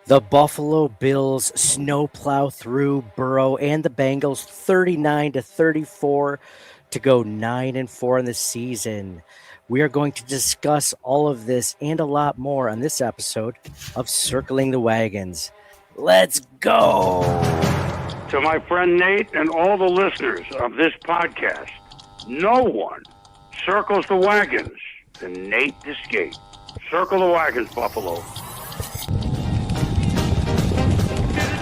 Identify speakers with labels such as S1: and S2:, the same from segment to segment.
S1: The Buffalo Bills snowplow through Burrow and the Bengals 39-34 to go 9-4 in the season. We are going to discuss all of this and a lot more on this episode of Circling the Wagons. Let's go.
S2: To my friend Nate and all the listeners of this podcast, no one circles the wagons than Nate Escape. Circle the wagons, Buffalo.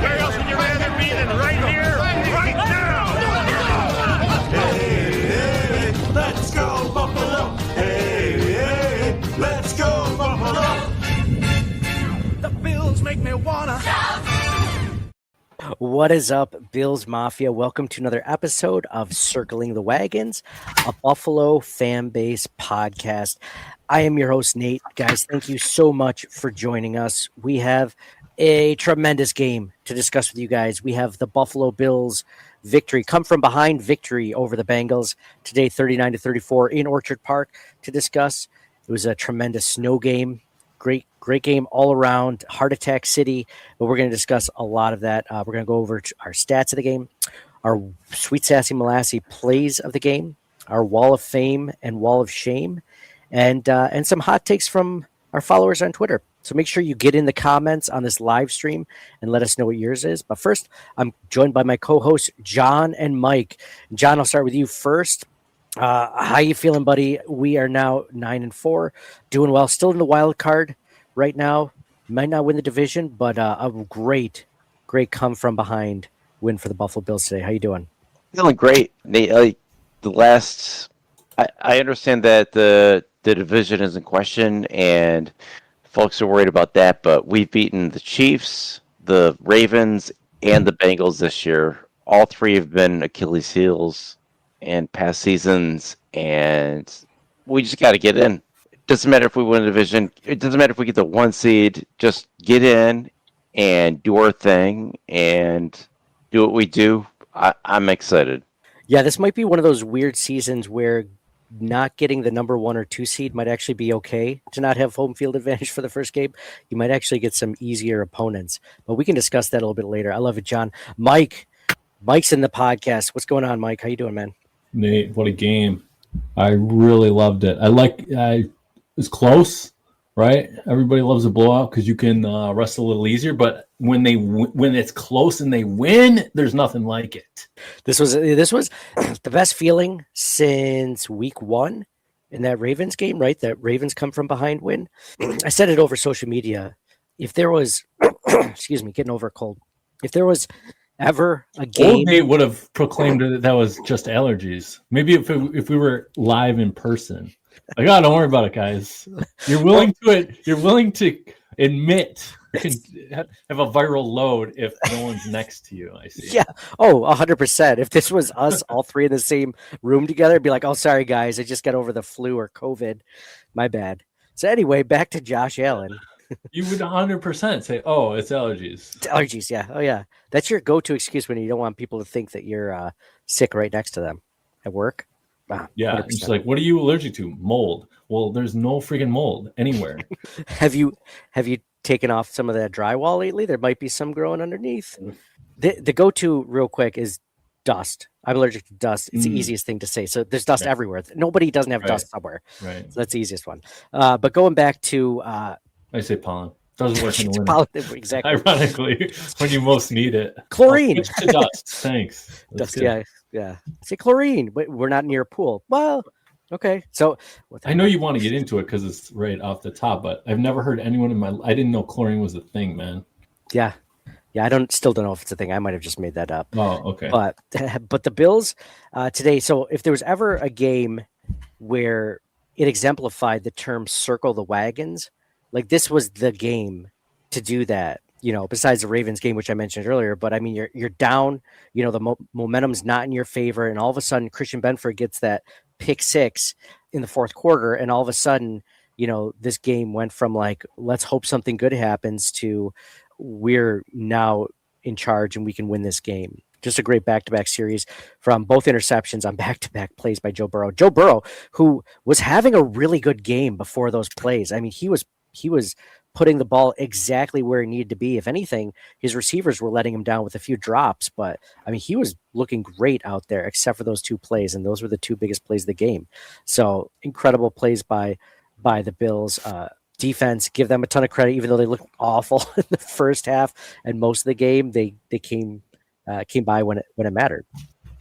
S3: Where else would you rather be than right here, right now?
S4: Hey, hey, let's go Buffalo. Hey, hey, let's go Buffalo.
S3: The Bills make me wanna shout.
S1: What is up, Bills Mafia? Welcome to another episode of Circling the Wagons, a Buffalo fan base podcast. I am your host, Nate. Guys, thank you so much for joining us. We have a tremendous game to discuss with you guys. We have the Buffalo Bills victory, come from behind victory over the Bengals today, 39-34 in Orchard Park to discuss. It was a tremendous snow game. Great game all around. Heart Attack City, but we're going to discuss a lot of that. We're going to go over our stats of the game, our Sweet Sassy Molassy plays of the game, our Wall of Fame and Wall of Shame, and some hot takes from our followers on Twitter. So make sure you get in the comments on this live stream and let us know what yours is. But first, I'm joined by my co-hosts, John and Mike. John, I'll start with you first. How you feeling, buddy? We are now 9-4, doing well. Still in the wild card right now. Might not win the division, but a great come from behind win for the Buffalo Bills today. How you doing?
S5: Feeling great, Nate. I understand that the division is in question and folks are worried about that, but we've beaten the Chiefs, the Ravens, and the Bengals this year. All three have been Achilles heels in past seasons, and we just got to get in. It doesn't matter if we win a division. It doesn't matter if we get the 1 seed. Just get in and do our thing and do what we do. I'm excited.
S1: Yeah, this might be one of those weird seasons where not getting the number 1 or 2 seed might actually be okay to not have home field advantage for the first game. You might actually get some easier opponents, but we can discuss that a little bit later. I love it, John. Mike's in the podcast. What's going on, Mike? How you doing, man?
S6: Nate, what a game. I really loved it. It was close, right? Everybody loves a blowout because you can rest a little easier, but when it's close and they win, there's nothing like it.
S1: This was the best feeling since week 1 in that Ravens game, right? That Ravens come from behind win. I said it over social media. If there was, excuse me, getting over a cold. If there was ever a game,
S6: Old Nate would have proclaimed that was just allergies. Maybe if we were live in person. Like, oh, don't worry about it, guys. You're willing to admit you can have a viral load if no one's next to you. I see.
S1: Yeah. Oh, 100%. If this was us all three in the same room together, it'd be like, oh, sorry, guys. I just got over the flu or COVID. My bad. So anyway, back to Josh Allen.
S6: You would 100% say, oh, it's allergies.
S1: It's allergies, yeah. Oh, yeah. That's your go-to excuse when you don't want people to think that you're sick right next to them at work.
S6: Yeah, 100%. It's like, what are you allergic to? Mold. Well, there's no freaking mold anywhere.
S1: Have you taken off some of that drywall lately? There might be some growing underneath. The go-to real quick is dust. I'm allergic to dust. It's the easiest thing to say. So there's dust everywhere. Nobody doesn't have dust somewhere.
S6: Right.
S1: So that's the easiest one. But going back to
S6: I say pollen. Doesn't work in the winter.
S1: Pollen, exactly.
S6: Ironically, when you most need it.
S1: Chlorine.
S6: To dust. Thanks.
S1: Dust, yeah. Say chlorine, but we're not near a pool. Well, okay. So
S6: I know you want to get into it because it's right off the top, but I've never heard anyone I didn't know chlorine was a thing, man.
S1: Yeah. I still don't know if it's a thing. I might have just made that up.
S6: Oh, okay.
S1: But the Bills today. So if there was ever a game where it exemplified the term "circle the wagons," like this was the game to do that. Besides the Ravens game, which I mentioned earlier, but I mean, you're down. The momentum's not in your favor, and all of a sudden, Christian Benford gets that pick 6 in the fourth quarter, and all of a sudden, this game went from like, let's hope something good happens to we're now in charge and we can win this game. Just a great back-to-back series from both interceptions on back-to-back plays by Joe Burrow. Joe Burrow, who was having a really good game before those plays. I mean, he was he was putting the ball exactly where he needed to be. If anything, his receivers were letting him down with a few drops, but I mean, he was looking great out there, except for those 2 plays, and those were the 2 biggest plays of the game. So incredible plays by the Bills. Defense, give them a ton of credit, even though they looked awful in the first half and most of the game. They came by when it mattered.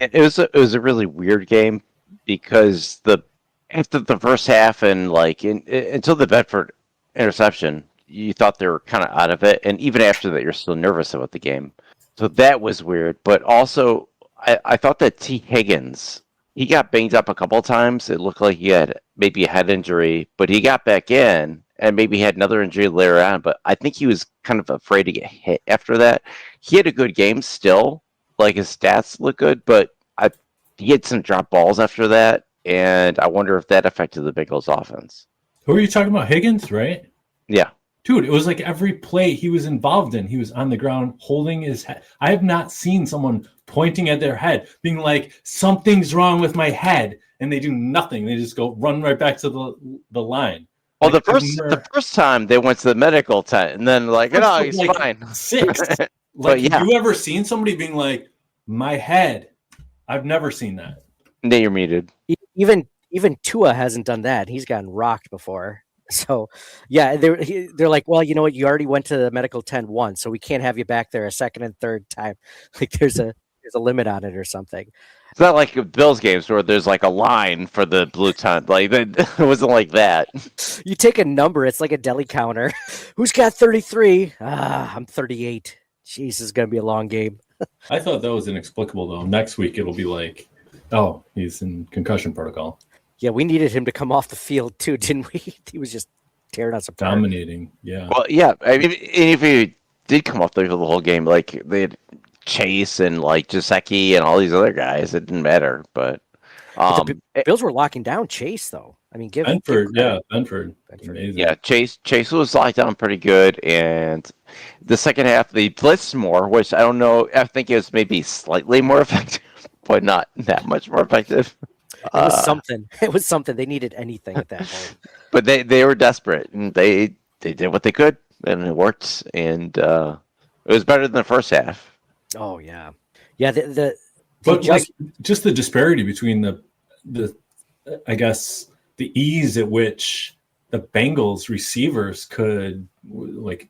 S5: It was a really weird game because after the first half and until the Bedford interception, you thought they were kind of out of it, and even after that, you're still nervous about the game. So that was weird. But also, I thought that T. Higgins, he got banged up a couple of times. It looked like he had maybe a head injury, but he got back in, and maybe he had another injury later on. But I think he was kind of afraid to get hit after that. He had a good game still. Like, his stats look good, but he had some drop balls after that, and I wonder if that affected the Bengals offense.
S6: Who are you talking about? Higgins, right?
S5: Yeah.
S6: Dude, it was like every play he was involved in, he was on the ground holding his head. I have not seen someone pointing at their head, being like, something's wrong with my head, and they do nothing. They just go run right back to the line.
S5: Well, like, the first time they went to the medical tent, and then he's like fine.
S6: 6. Like, yeah. Have you ever seen somebody being like, my head? I've never seen that.
S5: Nate, you're muted.
S1: Even Tua hasn't done that. He's gotten rocked before. So, yeah, they're like, well, you know what? You already went to the medical tent once, so we can't have you back there a second and third time. Like, there's a limit on it or something.
S5: It's not like Bills games where there's like a line for the blue tent. Like, it wasn't like that.
S1: You take a number. It's like a deli counter. Who's got 33? I'm 38. Jeez, this is going to be a long game.
S6: I thought that was inexplicable, though. Next week, it'll be like, oh, he's in concussion protocol.
S1: Yeah, we needed him to come off the field too, didn't we? He was just tearing us apart.
S6: Dominating, yeah.
S5: Well, yeah. I mean, if he did come off the field the whole game, like they had Chase and like Gesicki and all these other guys, it didn't matter. But
S1: the Bills were locking down Chase, though. I mean,
S6: Benford. Amazing.
S5: Yeah, Chase was locked down pretty good, and the second half they blitzed more, which I don't know. I think it was maybe slightly more effective, but not that much more effective.
S1: It was something. It was something. They needed anything at that point.
S5: But they were desperate, and they did what they could, and it worked. And it was better than the first half.
S1: Oh yeah, yeah.
S6: Just the disparity between the I guess the ease at which the Bengals receivers could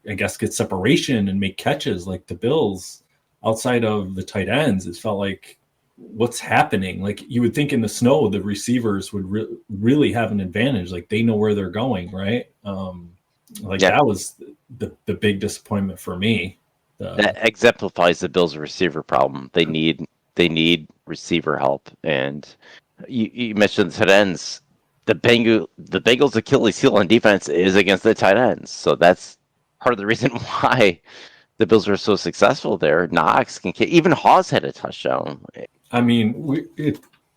S6: get separation and make catches, like the Bills outside of the tight ends. It felt like, what's happening? Like, you would think in the snow the receivers would really have an advantage, like they know where they're going, right? That was the big disappointment for me.
S5: That exemplifies the Bills receiver problem. They need receiver help, and you mentioned the tight ends. The Bengals' Achilles heel on defense is against the tight ends, so that's part of the reason why the Bills were so successful there. Knox, Kincaid, even Hawes had a touchdown.
S6: I mean, we're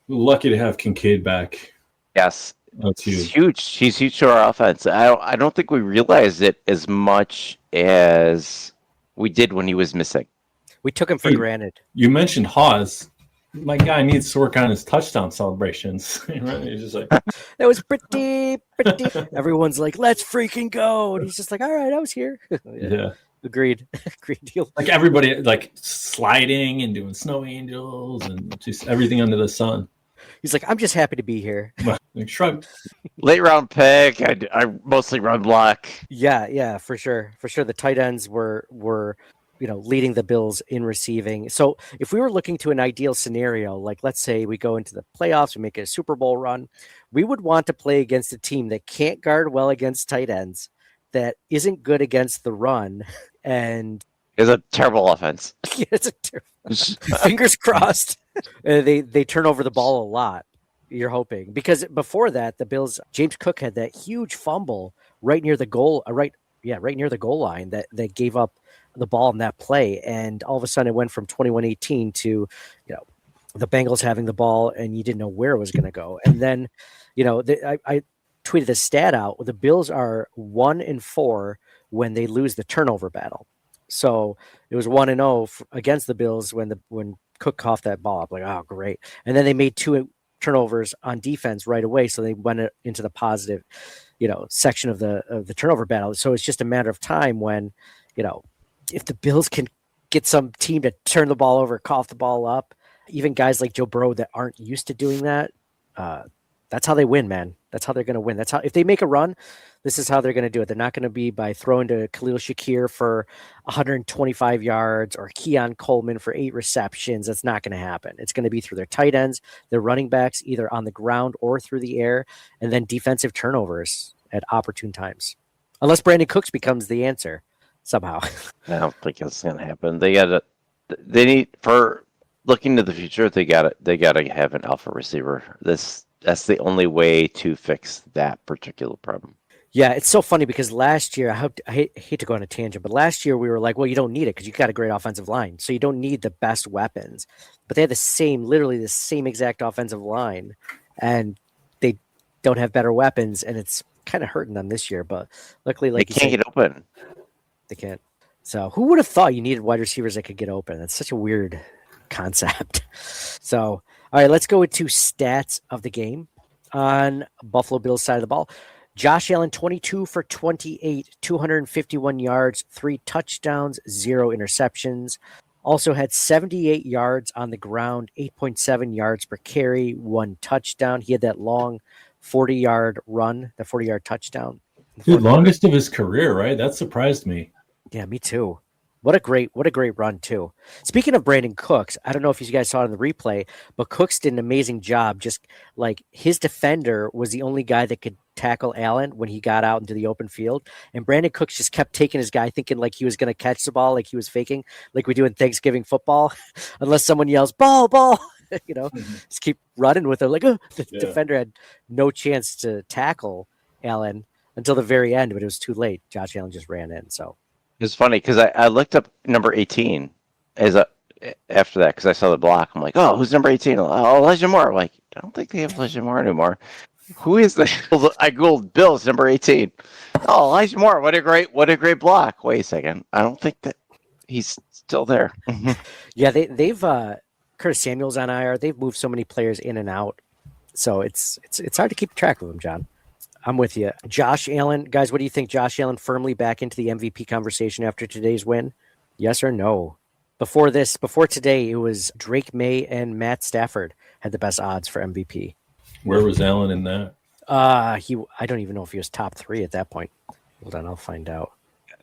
S6: lucky to have Kincaid back.
S5: Yes,
S6: that's huge.
S5: He's huge to our offense. I don't think we realized it as much as we did when he was missing.
S1: We took him for granted.
S6: You mentioned Hawes. My guy needs to work on his touchdown celebrations. He's just like,
S1: that was pretty. Everyone's like, let's freaking go. And he's just like, all right, I was here.
S6: Yeah.
S1: Agreed. Agreed deal.
S6: Like, everybody like sliding and doing snow angels and just everything under the sun.
S1: He's like, I'm just happy to be here.
S6: Like, shrug.
S5: Late round pick. I mostly run block.
S1: Yeah, for sure. For sure. The tight ends were leading the Bills in receiving. So if we were looking to an ideal scenario, like let's say we go into the playoffs, we make a Super Bowl run, we would want to play against a team that can't guard well against tight ends, that isn't good against the run, and
S5: it's a terrible offense.
S1: It's a terrible. Fingers crossed. They turn over the ball a lot. You're hoping, because before that, the Bills, James Cook had that huge fumble right near the goal, right near the goal line that gave up the ball in that play, and all of a sudden it went from 21-18 to the Bengals having the ball and you didn't know where it was going to go. And then I tweeted this stat out. The Bills are 1-4 when they lose the turnover battle. So it was 1-0 against the Bills when Cook coughed that ball up. Like, oh great. And then they made 2 turnovers on defense right away, so they went into the positive. section of the turnover battle. So it's just a matter of time when, if the Bills can get some team to turn the ball over, cough the ball up, even guys like Joe Burrow that aren't used to doing that, that's how they win, man. That's how they're going to win. That's how, if they make a run, this is how they're going to do it. They're not going to be by throwing to Khalil Shakir for 125 yards or Keon Coleman for 8 receptions. That's not going to happen. It's going to be through their tight ends, their running backs, either on the ground or through the air, and then defensive turnovers at opportune times. Unless Brandon Cooks becomes the answer somehow.
S5: I don't think it's going to happen. They need, for looking to the future, they got to have an alpha receiver. That's the only way to fix that particular problem.
S1: Yeah, it's so funny because last year, I hate to go on a tangent, but last year we were like, well, you don't need it because you got a great offensive line. So you don't need the best weapons. But they had literally the same exact offensive line, and they don't have better weapons, and it's kind of hurting them this year. But luckily,
S5: They can't get open.
S1: They can't. So who would have thought you needed wide receivers that could get open? That's such a weird concept. So, all right, let's go into stats of the game on Buffalo Bills side of the ball. Josh Allen, 22 for 28, 251 yards, 3 touchdowns, 0 interceptions. Also had 78 yards on the ground, 8.7 yards per carry, 1 touchdown. He had that long 40-yard run, the 40-yard touchdown.
S6: Dude, longest of his career, right? That surprised me.
S1: Yeah, me too. What a great run too. Speaking of Brandon Cooks, I don't know if you guys saw it in the replay, but Cooks did an amazing job. Just like his defender was the only guy that could tackle Allen when he got out into the open field, and Brandon Cooks just kept taking his guy, thinking like he was going to catch the ball, like he was faking, like we do in Thanksgiving football, unless someone yells ball, just keep running with him. Like the defender had no chance to tackle Allen until the very end, but it was too late. Josh Allen just ran in. So.
S5: It's funny because I looked up number 18 after that because I saw the block. I'm like, oh, who's number 18? Oh, Elijah Moore. I'm like, I don't think they have Elijah Moore anymore. Who is that? I googled Bills number 18. Oh, Elijah Moore. What a great block. Wait a second. I don't think that he's still there.
S1: Yeah, they've Curtis Samuel's on IR. They've moved so many players in and out, so it's hard to keep track of them, John. I'm with you. Josh Allen, guys, what do you think? Josh Allen firmly back into the MVP conversation after today's win? Yes or no? Before today, it was Drake May and Matt Stafford had the best odds for MVP.
S6: Where was Allen in that?
S1: I don't even know if he was top 3 at that point. Hold on, I'll find out.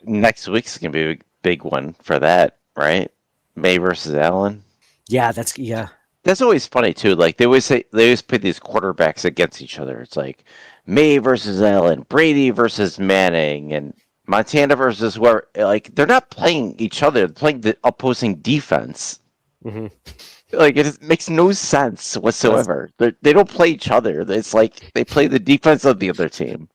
S5: Next week's gonna be a big one for that, right? May versus Allen.
S1: Yeah,
S5: That's always funny too. Like they always put these quarterbacks against each other. It's like May versus Allen, Brady versus Manning, and Montana versus where. Like they're not playing each other; they're playing the opposing defense.
S1: Mm-hmm.
S5: Like it makes no sense whatsoever. They don't play each other. It's like they play the defense of the other team.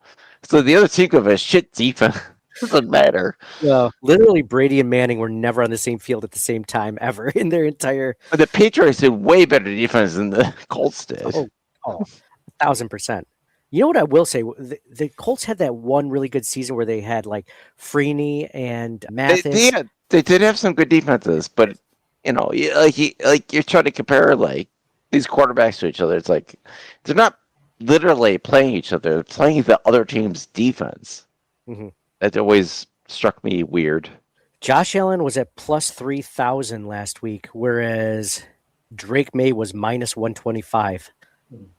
S5: So the other team could have a shit defense. Doesn't matter.
S1: Well, literally, Brady and Manning were never on the same field at the same time ever in their entire.
S5: But the Patriots did way better defense than the Colts did.
S1: Oh, 1,000%. You know what I will say? The Colts had that one really good season where they had like Freeney and Mathis.
S5: They did have some good defenses, but you're trying to compare like these quarterbacks to each other. It's like they're not literally playing each other; they're playing the other team's defense.
S1: Mm-hmm.
S5: That always struck me weird.
S1: Josh Allen was at plus 3,000 last week, whereas Drake May was minus 125.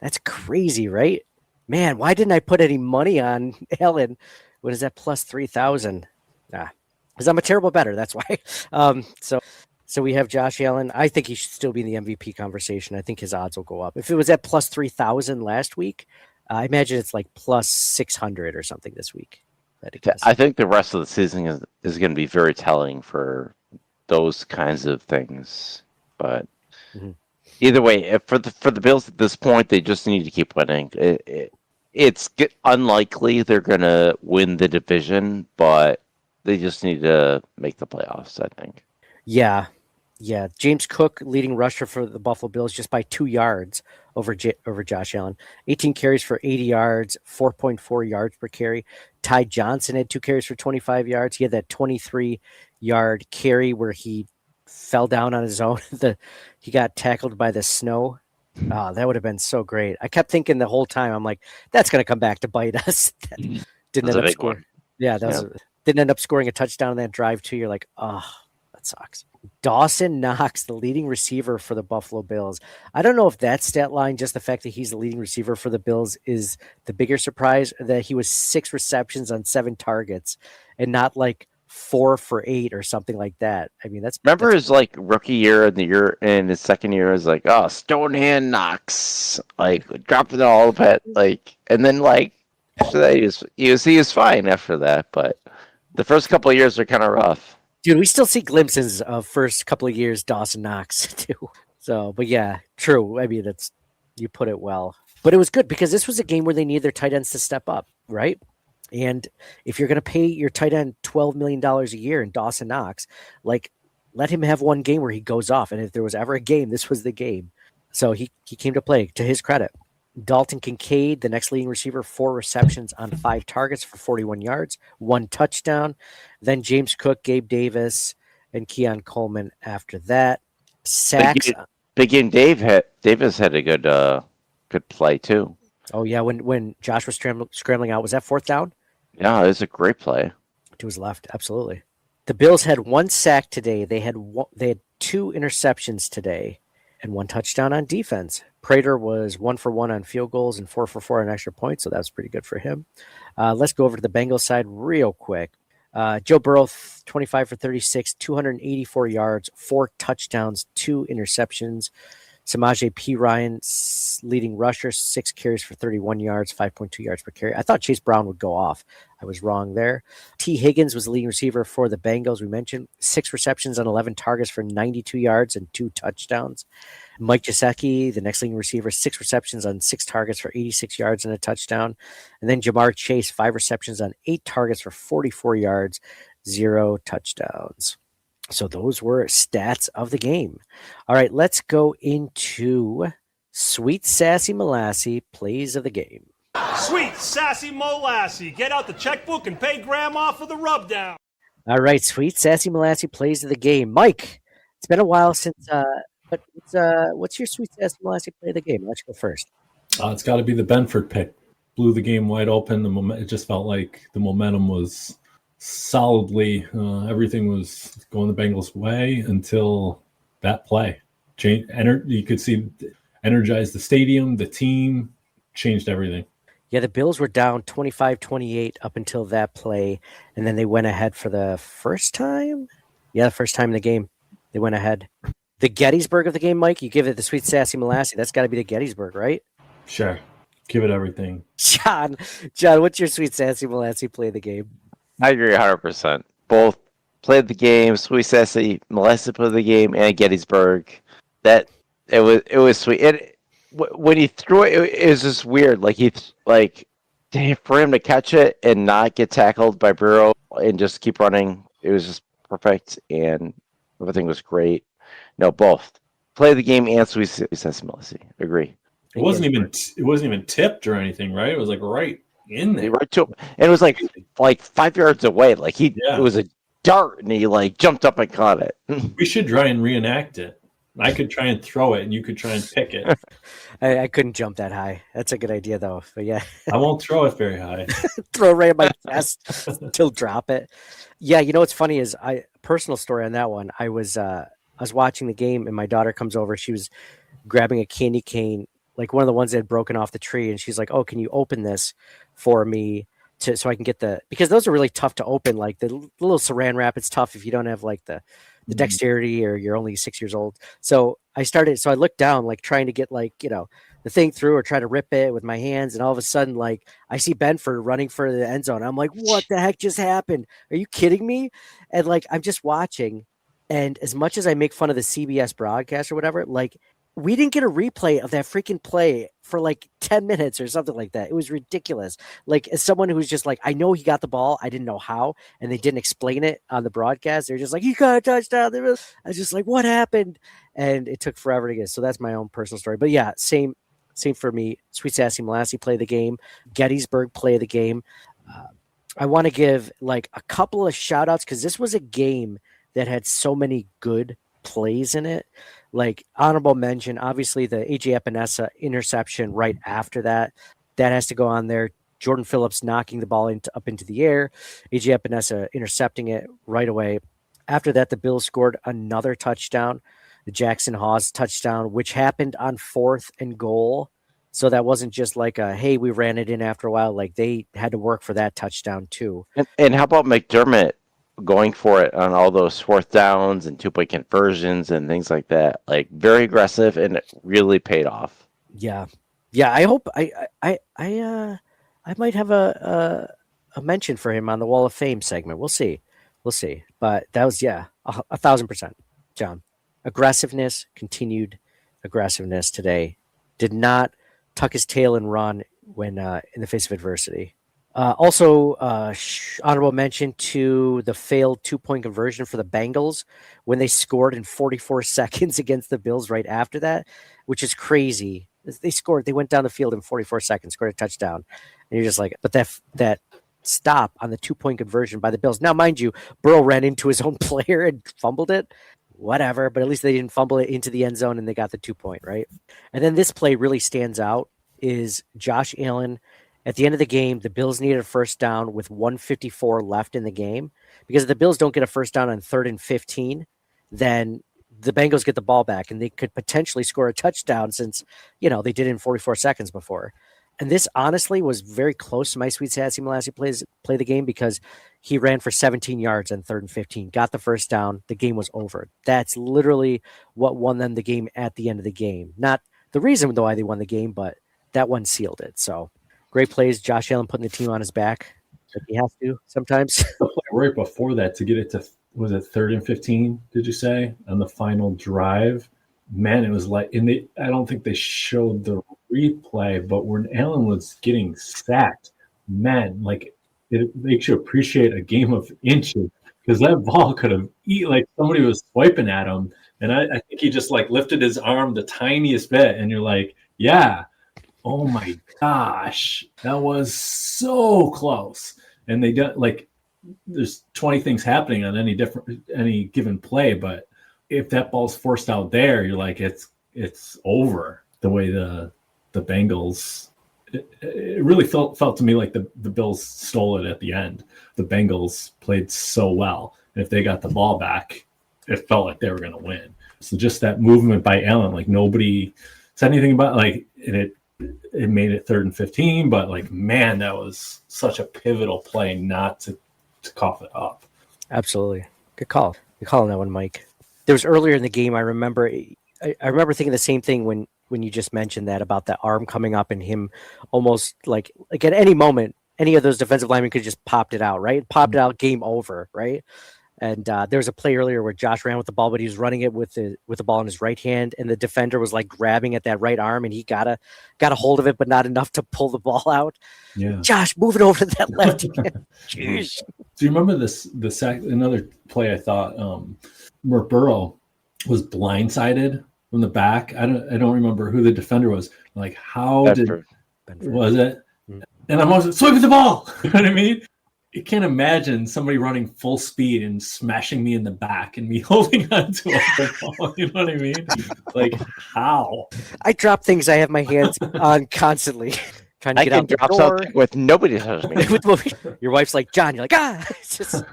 S1: That's crazy, right? Man, why didn't I put any money on Allen? What is that plus 3,000? Because I'm a terrible bettor. That's why. So we have Josh Allen. I think he should still be in the MVP conversation. I think his odds will go up. If it was at plus 3,000 last week, I imagine it's like plus 600 or something this week.
S5: I think the rest of the season is going to be very telling for those kinds of things. But either way, for the Bills at this point, they just need to keep winning. It's unlikely they're going to win the division, but they just need to make the playoffs, I think.
S1: Yeah. James Cook leading rusher for the Buffalo Bills just by 2 yards over Josh Allen. 18 carries for 80 yards, 4.4 yards per carry. Ty Johnson had 2 carries for 25 yards. He had that 23-yard carry where he fell down on his own. He got tackled by the snow. Oh, that would have been so great. I kept thinking the whole time, I'm like, that's going to come back to bite us. That didn't
S5: That's
S1: end
S5: a
S1: up
S5: big
S1: scoring.
S5: one.
S1: Yeah, didn't end up scoring a touchdown in that drive too. You're like, oh, that sucks. Dawson Knox, the leading receiver for the Buffalo Bills. I don't know if that stat line, just the fact that he's the leading receiver for the Bills, is the bigger surprise, or that he was 6 receptions on 7 targets and not like 4 for 8 or something like that. I mean,
S5: Remember
S1: that's
S5: his like rookie year and the year in his second year is like, oh, Stonehand Knox, like dropping all of it, like, and then like after that he was fine after that, but the first couple of years are kind of rough.
S1: dude. We still see glimpses of first couple of years Dawson Knox too. So, but yeah, true. I mean, you put it well. But it was good because this was a game where they need their tight ends to step up, right? And if you're going to pay your tight end $12 million a year in Dawson Knox, like let him have one game where he goes off. And if there was ever a game, this was the game. So he came to play, to his credit. Dalton Kincaid, the next leading receiver, 4 receptions on 5 targets for 41 yards, 1 touchdown. Then James Cook, Gabe Davis, and Keon Coleman after that. Sacks.
S5: Big game Davis had a good play too.
S1: Oh, yeah, when Josh was scrambling out, was that 4th down?
S5: Yeah, it was a great play.
S1: To his left, absolutely. The Bills had 1 sack today. They had 2 interceptions today and 1 touchdown on defense. Prater was 1 for 1 on field goals and 4 for 4 on extra points, so that was pretty good for him. Let's go over to the Bengals side real quick. Joe Burrow, 25 for 36, 284 yards, 4 touchdowns, 2 interceptions. Samaje P. Ryan, leading rusher, 6 carries for 31 yards, 5.2 yards per carry. I thought Chase Brown would go off. I was wrong there. T. Higgins was the leading receiver for the Bengals. We mentioned 6 receptions on 11 targets for 92 yards and 2 touchdowns. Mike Gesicki, the next leading receiver, 6 receptions on 6 targets for 86 yards and a touchdown. And then Jamar Chase, 5 receptions on 8 targets for 44 yards, 0 touchdowns. So those were stats of the game. All right, let's go into Sweet Sassy Molassy plays of the game.
S3: Sweet sassy Molassy, get out the checkbook and pay Grandma for the rub down.
S1: All right, Sweet Sassy Molassy plays of the game. Mike, it's been a while since. But what's your Sweet Sassy Molassy play of the game? Let's go first.
S6: It's got to be the Benford pick. Blew the game wide open. It just felt like the momentum was solidly. Everything was going the Bengals' way until that play. You could see energized the stadium, the team, changed everything.
S1: Yeah, the Bills were down 25-28 up until that play, and then they went ahead for the first time. Yeah, the first time in the game, they went ahead. The Gettysburg of the game, Mike, you give it the Sweet Sassy Molassy. That's got to be the Gettysburg, right?
S6: Sure. Give it everything.
S1: John, what's your Sweet Sassy Molassy play of the game?
S5: I agree 100%. Both played the game, Sweet Sassy Molassy played the game, and Gettysburg. That it was sweet. When he threw it, it was just weird. Like for him to catch it and not get tackled by Burrow and just keep running, it was just perfect, and everything was great. No, both play the game and Sweet Sassy Molassy. Agree.
S6: It wasn't even tipped or anything, right? It was like right in there,
S5: right to him, and it was like 5 yards away. Like it was a dart, and he like jumped up and caught it.
S6: We should try and reenact it. I could try and throw it, and you could try and pick it.
S1: I couldn't jump that high. That's a good idea, though. But yeah,
S6: I won't throw it very high.
S1: Throw it right at my chest till drop it. Yeah, you know what's funny is personal story on that one. I was watching the game, and my daughter comes over. She was grabbing a candy cane, like one of the ones that had broken off the tree, and she's like, "Oh, can you open this for me so I can get because those are really tough to open. Like the little Saran wrap, it's tough if you don't have like the dexterity or you're only 6 years old." So I looked down, like trying to get the thing through or try to rip it with my hands. And all of a sudden, like I see Benford running for the end zone. I'm like, what the heck just happened? Are you kidding me? And like, I'm just watching. And as much as I make fun of the CBS broadcast or whatever, like we didn't get a replay of that freaking play for like 10 minutes or something like that. It was ridiculous. Like as someone who's just like, I know he got the ball. I didn't know how, and they didn't explain it on the broadcast. They're just like, he got a touchdown. I was just like, what happened? And it took forever to get. So that's my own personal story. But yeah, same for me. Sweet Sassy Molassy play of the game. Gettysburg play of the game. I want to give like a couple of shout outs because this was a game that had so many good plays in it. Like honorable mention, obviously the AJ Epinesa interception right after that has to go on there. Jordan Phillips knocking the ball up into the air, AJ Epinesa intercepting it right away. After that, the Bills scored another touchdown, the Jackson Hawes touchdown, which happened on 4th and goal. So that wasn't just like hey, we ran it in after a while. Like they had to work for that touchdown too.
S5: And how about McDermott going for it on all those 4th downs and 2-point conversions and things like that? Like very aggressive, and it really paid off.
S1: Yeah. I hope I might have a mention for him on the Wall of Fame segment. We'll see. But that was 1,000%, John. Aggressiveness, continued aggressiveness today. Did not tuck his tail and run when in the face of adversity. Also, honorable mention to the failed 2-point conversion for the Bengals when they scored in 44 seconds against the Bills right after that, which is crazy. They went down the field in 44 seconds, scored a touchdown. And you're just like, but that stop on the 2-point conversion by the Bills. Now, mind you, Burrow ran into his own player and fumbled it. Whatever, but at least they didn't fumble it into the end zone and they got the 2-point, right? And then this play really stands out is Josh Allen. At the end of the game, the Bills needed a first down with 1:54 left in the game. Because if the Bills don't get a first down on 3rd and 15, then the Bengals get the ball back and they could potentially score a touchdown since, they did it in 44 seconds before. And this honestly was very close to my sweet Sassy Molassie play the game because he ran for 17 yards on 3rd and 15, got the first down. The game was over. That's literally what won them the game at the end of the game. Not the reason why they won the game, but that one sealed it. So great plays. Josh Allen putting the team on his back. Like he has to sometimes.
S6: Right before that to get it to, was it 3rd and 15, did you say, on the final drive? Man, it was like, I don't think they showed the replay, but when Allen was getting sacked, man, like it makes you appreciate a game of inches because that ball could have like somebody was swiping at him. And I think he just like lifted his arm the tiniest bit. And you're like, yeah, oh my gosh, that was so close. And they don't like, there's 20 things happening on any given play, but if that ball's forced out there, you're like, it's over. The way the Bengals, it really felt to me like the Bills stole it at the end. The Bengals played so well. And if they got the ball back, it felt like they were going to win. So just that movement by Allen, like nobody said anything about like it made it 3rd and 15, but like, man, that was such a pivotal play not to cough it up.
S1: Absolutely. Good call. You're calling that one, Mike. There was earlier in the game, I remember thinking the same thing when you just mentioned that about that arm coming up and him almost like at any moment, any of those defensive linemen could just popped it out, right? Popped it out, game over, right? And there was a play earlier where Josh ran with the ball, but he was running it with the ball in his right hand, and the defender was like grabbing at that right arm, and he got a hold of it, but not enough to pull the ball out. Yeah, Josh, move it over to that left hand. Jeez.
S6: Do you remember the sack? Another play I thought where Burrow was blindsided from the back. I don't remember who the defender was. Like how
S5: Benford.
S6: Was it? Mm-hmm. And I'm also swiping the ball. You know what I mean? You can't imagine somebody running full speed and smashing me in the back and me holding on to a ball. You know what I mean? Like how?
S1: I drop things I have my hands on constantly. Trying to get out the door.
S5: Something with nobody touching me.
S1: Your wife's like, John, you're like, It's just,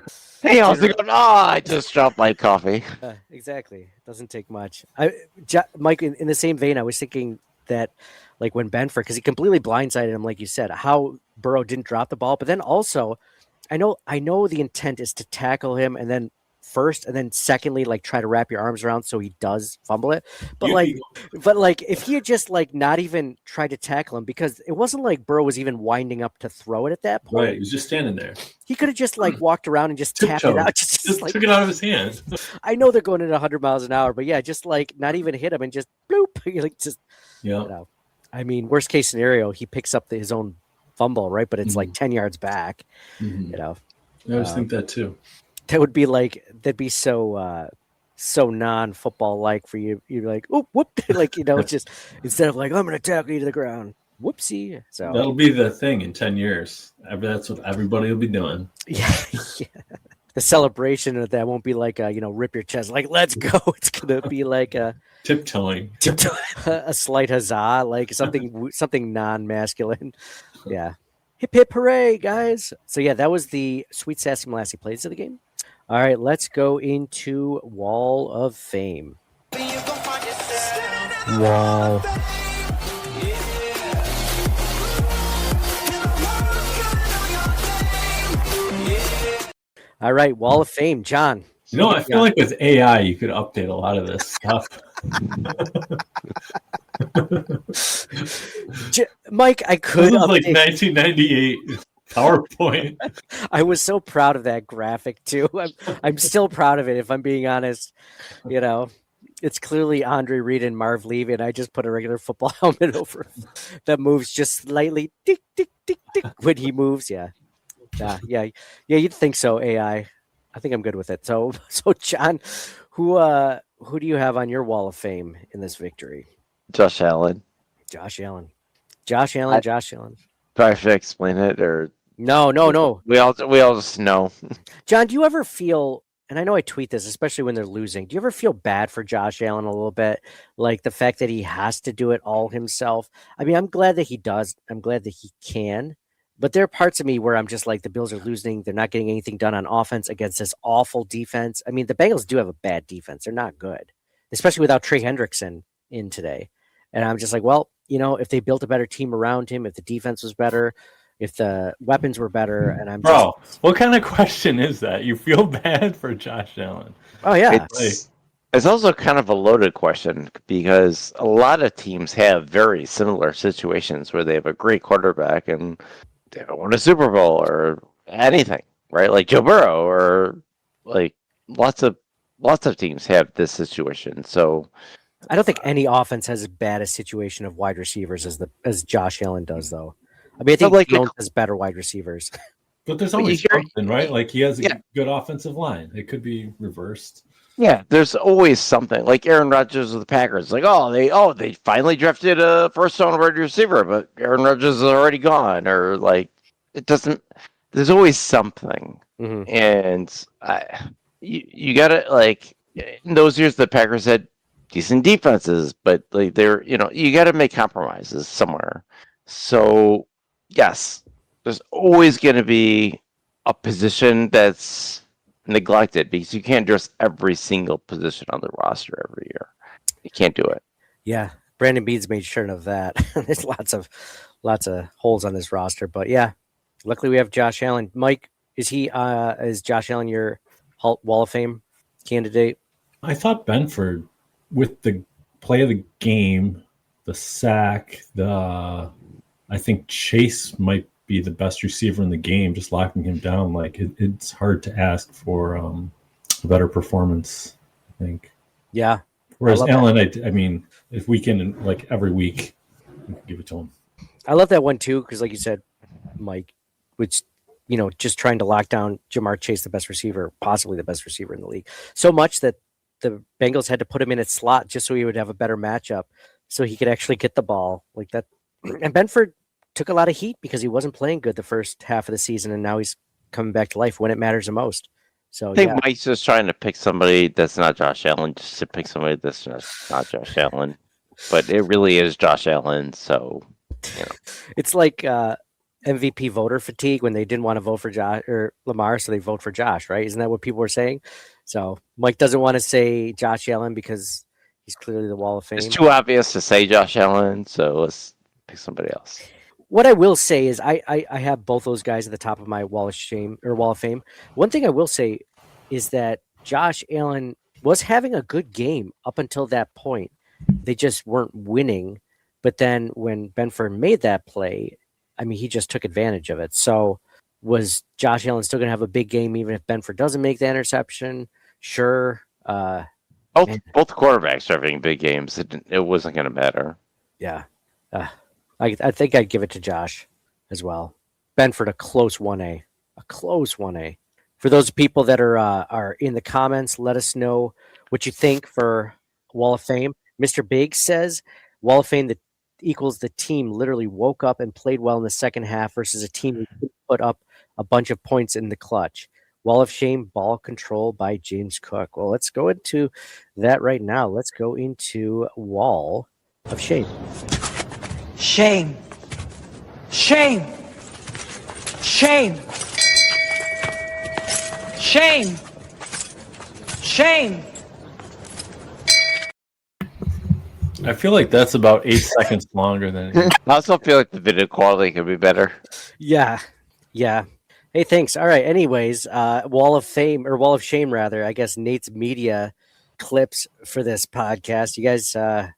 S5: hey, I was going, I just dropped my coffee.
S1: Exactly. It doesn't take much. Mike, in the same vein, I was thinking that like when Benford, because he completely blindsided him, like you said, how Burrow didn't drop the ball. But then also, I know the intent is to tackle him and then first and then secondly, like try to wrap your arms around so he does fumble it. But if he had just like not even tried to tackle him, because it wasn't like Burrow was even winding up to throw it at that point.
S6: Right, he was just standing there.
S1: He could have just like walked around and just tapped it out. Just
S6: like, took it out of his hand.
S1: I know they're going at 100 miles an hour, but yeah, just like not even hit him and just bloop. Like just I mean, worst case scenario, he picks up his own fumble, right? But it's like 10 yards back.
S6: Mm-hmm. I always think that too.
S1: That would be like that'd be so non-football like for you. You're like, oh, whoop, like just instead of like I'm gonna tackle you to the ground. Whoopsie. So
S6: that'll be the thing in 10 years. That's what everybody will be doing.
S1: Yeah. the celebration of that won't be like a, rip your chest, like let's go. It's gonna be like a
S6: Tiptoeing.
S1: a slight huzzah, like something non-masculine. Yeah, hip hip hooray, guys! So yeah, that was the Sweet Sassy Molassie plays of the game. All right, let's go into Wall of Fame.
S6: Wall.
S1: All right, Wall of Fame, John.
S6: I feel like with AI, you could update a lot of this stuff.
S1: Mike, I could
S6: This is like 1998 PowerPoint.
S1: I was so proud of that graphic too. I'm still proud of it. If I'm being honest, it's clearly Andre Reed and Marv Levy, and I just put a regular football helmet over that moves just slightly, tick tick tick tick when he moves. Yeah. You'd think so. AI. I think I'm good with it. So John, who do you have on your Wall of Fame in this victory?
S5: Josh Allen.
S1: Josh Allen. Josh Allen.
S5: Do I have to explain it or
S1: no?
S5: We all just know.
S1: John, do you ever feel? And I know I tweet this, especially when they're losing. Do you ever feel bad for Josh Allen a little bit? Like the fact that he has to do it all himself. I mean, I'm glad that he does. I'm glad that he can. But there are parts of me where I'm just like, the Bills are losing. They're not getting anything done on offense against this awful defense. I mean, the Bengals do have a bad defense. They're not good, especially without Trey Hendrickson in today. And I'm just like, well, if they built a better team around him, if the defense was better, if the weapons were better, and I'm
S6: Bro, what kind of question is that? You feel bad for Josh Allen?
S1: Oh, yeah.
S5: It's also kind of a loaded question because a lot of teams have very similar situations where they have a great quarterback and they don't win a Super Bowl or anything, right? Like Joe Burrow or like lots of teams have this situation. So
S1: I don't think any offense has as bad a situation of wide receivers as Josh Allen does, though. I mean, I think Jones has better wide receivers.
S6: But there's always something, right? Like he has a good offensive line. It could be reversed.
S5: Yeah, there's always something. Like Aaron Rodgers with the Packers. Like, they finally drafted a first-round wide receiver, but Aaron Rodgers is already gone. Or like, it doesn't. There's always something, and you gotta like in those years the Packers had decent defenses, but like you got to make compromises somewhere. So yes, there's always going to be a position that's neglected because you can't address every single position on the roster every year. You can't do it.
S1: Yeah, Brandon Beads made sure of that. There's lots of holes on this roster, but yeah, luckily we have Josh Allen. Mike, is Josh Allen your Wall of Fame candidate?
S6: I thought Benford, with the play of the game, the sack, I think Chase might be the best receiver in the game, just locking him down. Like it's hard to ask for a better performance, I think.
S1: Yeah.
S6: Whereas Allen, I mean, if we can, like every week, we can give it to him.
S1: I love that one too, because like you said, Mike, which just trying to lock down Jamar Chase, the best receiver, possibly the best receiver in the league, so much that the Bengals had to put him in at slot just so he would have a better matchup, so he could actually get the ball like that. And Benford took a lot of heat because he wasn't playing good the first half of the season, and now he's coming back to life when it matters the most. So
S5: I think Mike's just trying to pick somebody that's not Josh Allen, just to pick somebody that's just not Josh Allen. But it really is Josh Allen, so
S1: it's like MVP voter fatigue when they didn't want to vote for Josh or Lamar, so they vote for Josh, right? Isn't that what people were saying? So Mike doesn't want to say Josh Allen because he's clearly the Wall of Fame.
S5: It's too obvious to say Josh Allen, so let's pick somebody else.
S1: What I will say is I have both those guys at the top of my Wall of Shame or Wall of Fame. One thing I will say is that Josh Allen was having a good game up until that point. They just weren't winning. But then when Benford made that play, I mean, he just took advantage of it. So was Josh Allen still going to have a big game even if Benford doesn't make the interception? Sure.
S5: Both quarterbacks are having big games. It wasn't going to matter.
S1: Yeah. I think I'd give it to Josh as well. Benford, a close 1A. A close 1A. For those people that are in the comments, let us know what you think for Wall of Fame. Mr. Big says, Wall of Fame that equals the team literally woke up and played well in the second half versus a team who put up a bunch of points in the clutch. Wall of Shame, ball control by James Cook. Well, let's go into that right now. Let's go into Wall of Shame.
S7: Shame. Shame. Shame. Shame. Shame.
S6: I feel like that's about 8 seconds longer than.
S5: I also feel like the video quality could be better.
S1: Yeah. Hey, thanks. All right. Anyways, Wall of Fame or Wall of Shame, rather. I guess Nate's media clips for this podcast. You guys have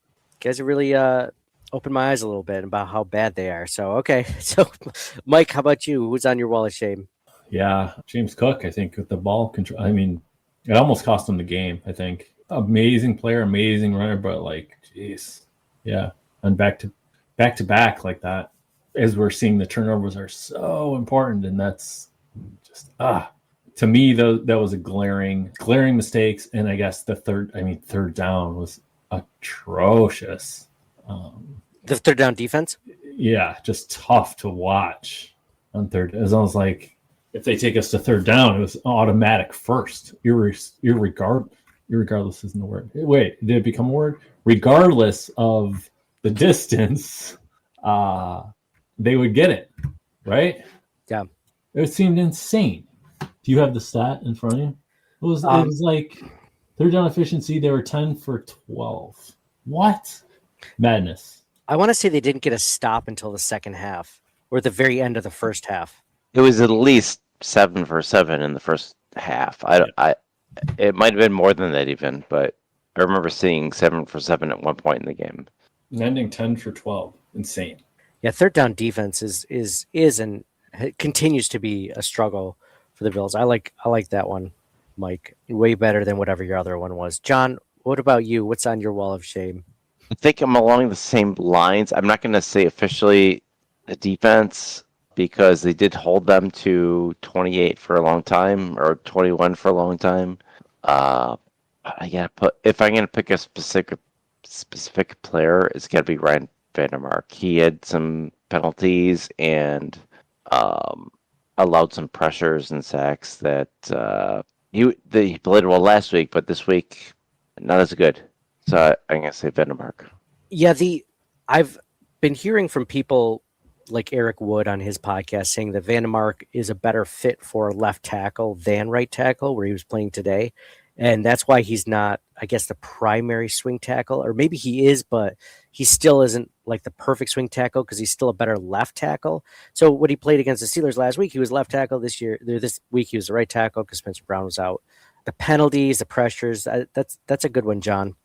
S1: really opened my eyes a little bit about how bad they are. So, okay. So, Mike, how about you? Who's on your Wall of Shame?
S6: Yeah, James Cook, I think, with the ball control. I mean, it almost cost him the game, I think. Amazing player, amazing runner, but like, geez. Yeah. And back to back like that, as we're seeing, the turnovers are so important. And that's just, to me, that was a glaring mistakes. And I guess third down was atrocious.
S1: The third down defense?
S6: Yeah, just tough to watch on third. As I was like, if they take us to third down, it was automatic first. Irregardless isn't the word. Wait, did it become a word? Regardless of the distance, they would get it, right?
S1: Yeah.
S6: It seemed insane. Do you have the stat in front of you? It was like third down efficiency. They were 10 for 12. What? Madness.
S1: I want to say they didn't get a stop until the second half or at the very end of the first half.
S5: It was at least 7 for 7 in the first half. It might have been more than that even, but I remember seeing 7 for 7 at one point in the game.
S6: Ending 10 for 12. Insane.
S1: Yeah, third down defense is and continues to be a struggle for the Bills. I like that one, Mike. Way better than whatever your other one was. John, what about you? What's on your Wall of Shame?
S5: I think I'm along the same lines. I'm not going to say officially the defense because they did hold them to 28 for a long time or 21 for a long time. If I'm going to pick a specific player, it's got to be Ryan Vandermark. He had some penalties and allowed some pressures and sacks that he played well last week, but this week not as good. So I'm going to say Vandermark.
S1: Yeah, I've been hearing from people like Eric Wood on his podcast saying that Vandermark is a better fit for left tackle than right tackle where he was playing today. And that's why he's not, I guess, the primary swing tackle, or maybe he is, but he still isn't like the perfect swing tackle because he's still a better left tackle. So when he played against the Steelers last week, he was left tackle. This week he was the right tackle because Spencer Brown was out. The penalties, the pressures, that's a good one, John.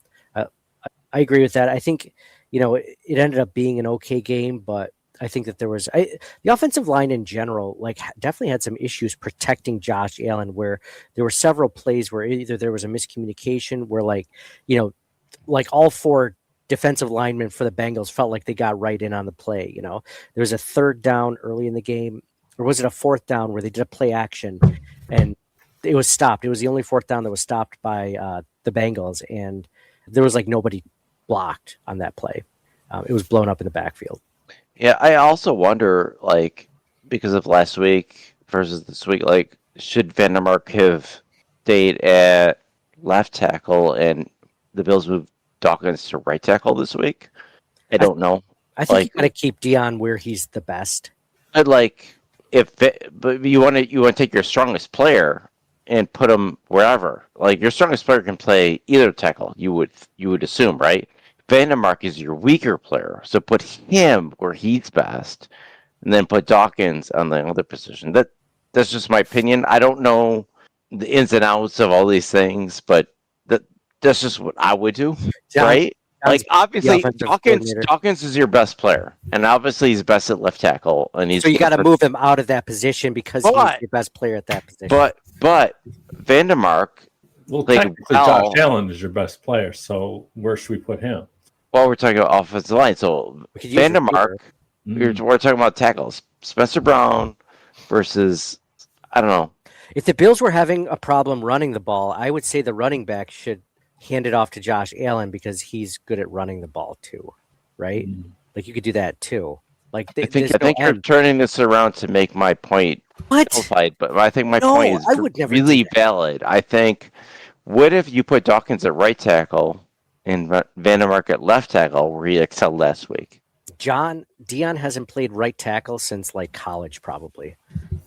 S1: I agree with that. I think, it ended up being an okay game, but I think that the offensive line in general, definitely had some issues protecting Josh Allen, where there were several plays where either there was a miscommunication where all four defensive linemen for the Bengals felt like they got right in on the play. There was a third down early in the game, or was it a fourth down where they did a play action and it was stopped. It was the only fourth down that was stopped by the Bengals, and there was nobody blocked on that play. It was blown up in the backfield.
S5: Yeah, I also wonder, because of last week versus this week, should Vandermark have stayed at left tackle and the Bills moved Dawkins to right tackle this week? I don't know.
S1: I think you got to keep Dion where he's the best.
S5: But but you want to take your strongest player and put him wherever. Your strongest player can play either tackle. You would assume, right? Vandermark is your weaker player, so put him where he's best, and then put Dawkins on the other position. That's just my opinion. I don't know the ins and outs of all these things, but that's just what I would do, right? Obviously, Dawkins is your best player, and obviously he's best at left tackle, and
S1: so you got to move him out of that position because he's your best player at that position.
S5: But Vandermark.
S6: Well, technically, Josh Allen is your best player, so where should we put him?
S5: Well, we're talking about offensive line. So Vandermark, we're talking about tackles. Spencer Brown versus, I don't know.
S1: If the Bills were having a problem running the ball, I would say the running back should hand it off to Josh Allen because he's good at running the ball too, right? You could do that too. Like
S5: I
S1: there's no
S5: think you're
S1: end.
S5: turning this around to make my point
S1: What?
S5: simplified, but I think my
S1: No,
S5: point is
S1: I would never do
S5: really
S1: that.
S5: valid. I think, what if you put Dawkins at right tackle and Vandermark at left tackle, where he excelled last week?
S1: Dion hasn't played right tackle since like college, probably.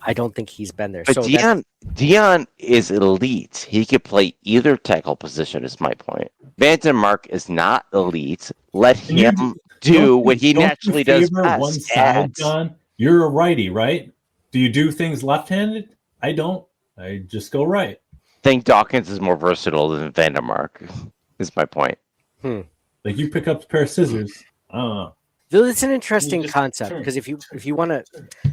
S1: I don't think he's been there.
S5: But
S1: So that's
S5: Dion is elite. He could play either tackle position. Is my point. Vandermark is not elite. Let
S6: And you
S5: him do what he
S6: don't you
S5: naturally does
S6: favor
S5: best.
S6: one side,
S5: Stats.
S6: John. You're a righty, right? Do you do things left-handed? I don't. I just go right.
S5: I think Dawkins is more versatile than Vandermark. Is my point.
S6: Like you pick up a pair of scissors. I don't know.
S1: Though it's an interesting
S6: just
S1: concept
S6: turn.
S1: because if you want to,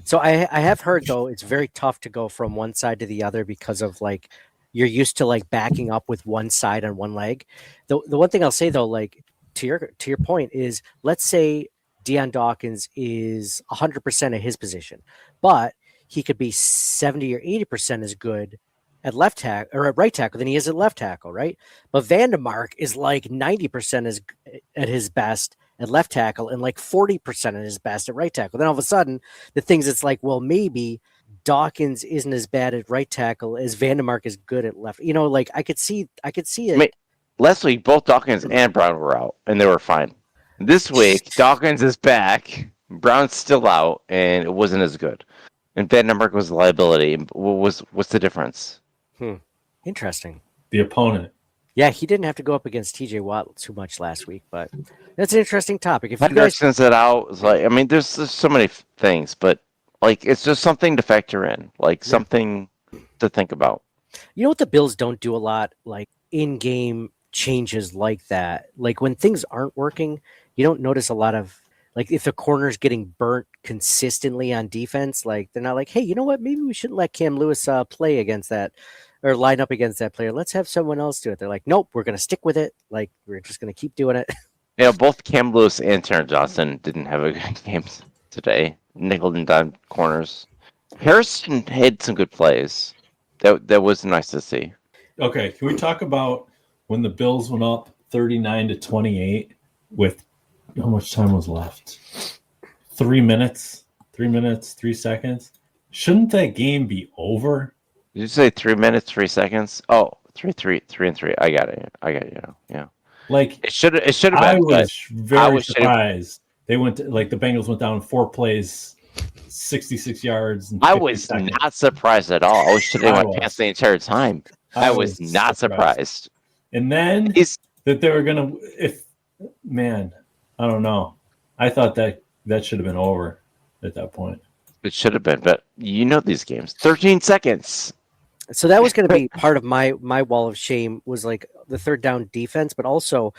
S1: so I have heard though it's very tough to go from one side to the other because of like you're used to like backing up with one side on one leg. The one thing I'll say though, like to your point is, let's say Deion Dawkins is 100% of his position, but he could be 70 or 80% as good at left tackle or at right tackle than he is at left tackle, right? But Vandermark is like 90% as at his best at left tackle and like 40% at his best at right tackle. Then all of a sudden, the things it's like, well, maybe Dawkins isn't as bad at right tackle as Vandermark is good at left. You know, like I could see it.
S5: I mean, last week, both Dawkins and Brown were out, and they were fine. This week, Dawkins is back, Brown's still out, and it wasn't as good. And Vandermark was a liability. What's the difference?
S1: Interesting.
S6: The opponent.
S1: Yeah, he didn't have to go up against TJ Watt too much last week, but that's an interesting topic. If you guys,
S5: Henderson's it out. It's like, I mean, there's so many things, but like it's just something to factor in, like something to think about.
S1: you know what the Bills don't do a lot, like in-game changes like that. Like when things aren't working, you don't notice a lot of like if the corner's getting burnt consistently on defense, like they're not like, hey, you know what? Maybe we shouldn't let Cam Lewis play against that or line up against that player. Let's have someone else do it. They're like, nope, we're going to stick with it. Like we're just going to keep doing it.
S5: Yeah, both Cam Lewis and Terrence Johnson didn't have a good game today. Nickel and dime corners. Harrison had some good plays. That was nice to see.
S6: Okay, can we talk about when the Bills went up 39-28 with how much time was left? 3 minutes, 3 seconds. Shouldn't that game be over?
S5: Did you say 3 minutes, 3 seconds? Oh, 3 and 3. I got it. Yeah.
S6: Like
S5: It should have been.
S6: I
S5: but
S6: was very
S5: was
S6: surprised. They went to, like the Bengals went down 4 plays, 66 yards. And
S5: I
S6: 50
S5: was
S6: seconds.
S5: not surprised at all. I wish they
S6: I
S5: went
S6: was.
S5: past the entire time. I was not surprised.
S6: And then
S5: He's
S6: that they were gonna. I don't know. I thought that should have been over at that point.
S5: It should have been, but you know these games. 13 seconds.
S1: So that was going to be part of my wall of shame was like the third down defense, but also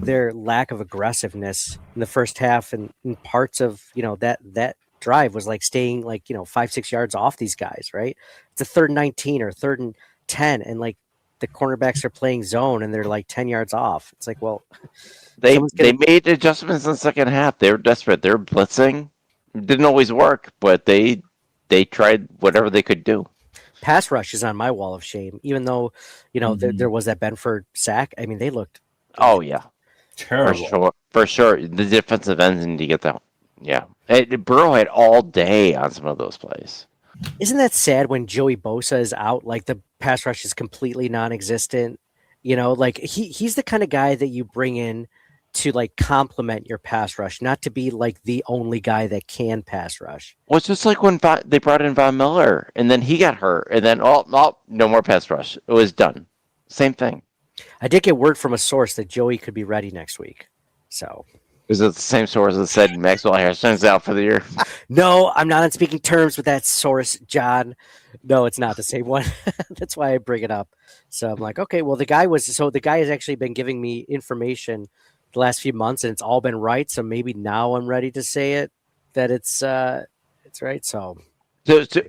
S1: their lack of aggressiveness in the first half and parts of, that drive was like staying like, 5-6 yards off these guys, right? It's a 3rd and 19 or 3rd and 10. And like the cornerbacks are playing zone and they're like 10 yards off. It's like, well,
S5: They made adjustments in the second half. They were desperate. They were blitzing. It didn't always work, but they tried whatever they could do.
S1: pass rush is on my wall of shame, even though, there was that Benford sack. I mean, they looked.
S5: Oh, yeah.
S6: Terrible.
S5: For sure. The defensive ends need to get that. Yeah. Burrow had all day on some of those plays.
S1: Isn't that sad when Joey Bosa is out? Like the pass rush is completely non-existent. Like he's the kind of guy that you bring in to like complement your pass rush, not to be like the only guy that can pass rush.
S5: Well, it's just like when they brought in Von Miller, and then he got hurt, and then no more pass rush. It was done. Same thing.
S1: I did get word from a source that Joey could be ready next week. So
S5: Is it the same source that said Maxwell Harrison's out for the year?
S1: no, I'm not on speaking terms with that source, John. No, it's not the same one. That's why I bring it up. So I'm like, okay, well, the guy has actually been giving me information the last few months, and it's all been right. So maybe now I'm ready to say it that it's right. So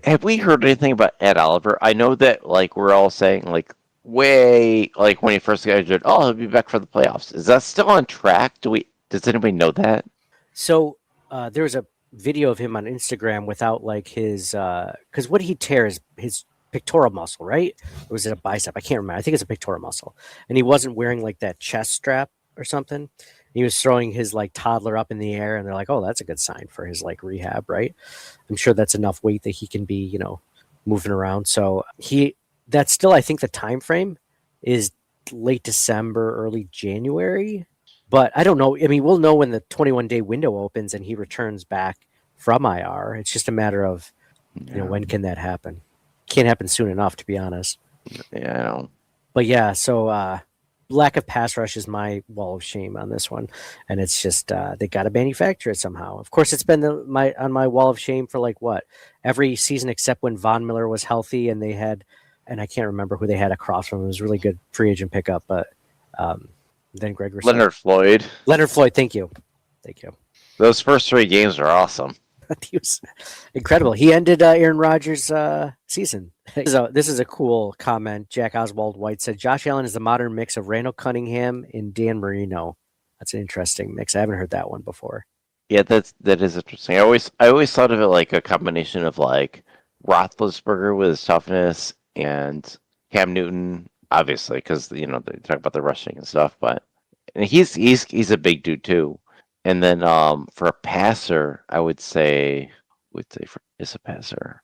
S5: have we heard anything about Ed Oliver? I know that like we're all saying like way like when he first got injured, he'll be back for the playoffs. Is that still on track? Does anybody know that?
S1: So there was a video of him on Instagram without like his because what he tears his pectoral muscle, right? Or was it a bicep? I can't remember. I think it's a pectoral muscle, and he wasn't wearing like that chest strap or something. He was throwing his like toddler up in the air, and they're like, "Oh, that's a good sign for his like rehab, right?" I'm sure that's enough weight that he can be, moving around. So that's still, I think, the time frame is late December, early January. But I don't know. I mean, we'll know when the 21-day window opens and he returns back from IR. It's just a matter of, when can that happen? Can't happen soon enough, to be honest.
S5: Yeah, I know.
S1: But yeah, so lack of pass rush is my wall of shame on this one, and it's just they got to manufacture it somehow. Of course, it's been on my wall of shame for like what, every season except when Von Miller was healthy and they had, and I can't remember who they had across from him. It was a really good free agent pickup, but then Greg Rousseau.
S5: Leonard Floyd.
S1: Thank you.
S5: Those first 3 games are awesome.
S1: He was incredible. He ended Aaron Rodgers' season. This is a cool comment. Jack Oswald White said, Josh Allen is the modern mix of Randall Cunningham and Dan Marino. That's an interesting mix. I haven't heard that one before.
S5: Yeah, that is interesting. I always thought of it like a combination of like Roethlisberger with his toughness and Cam Newton, obviously, because they talk about the rushing and stuff. But he's a big dude too. And then for a passer, I would say is a passer.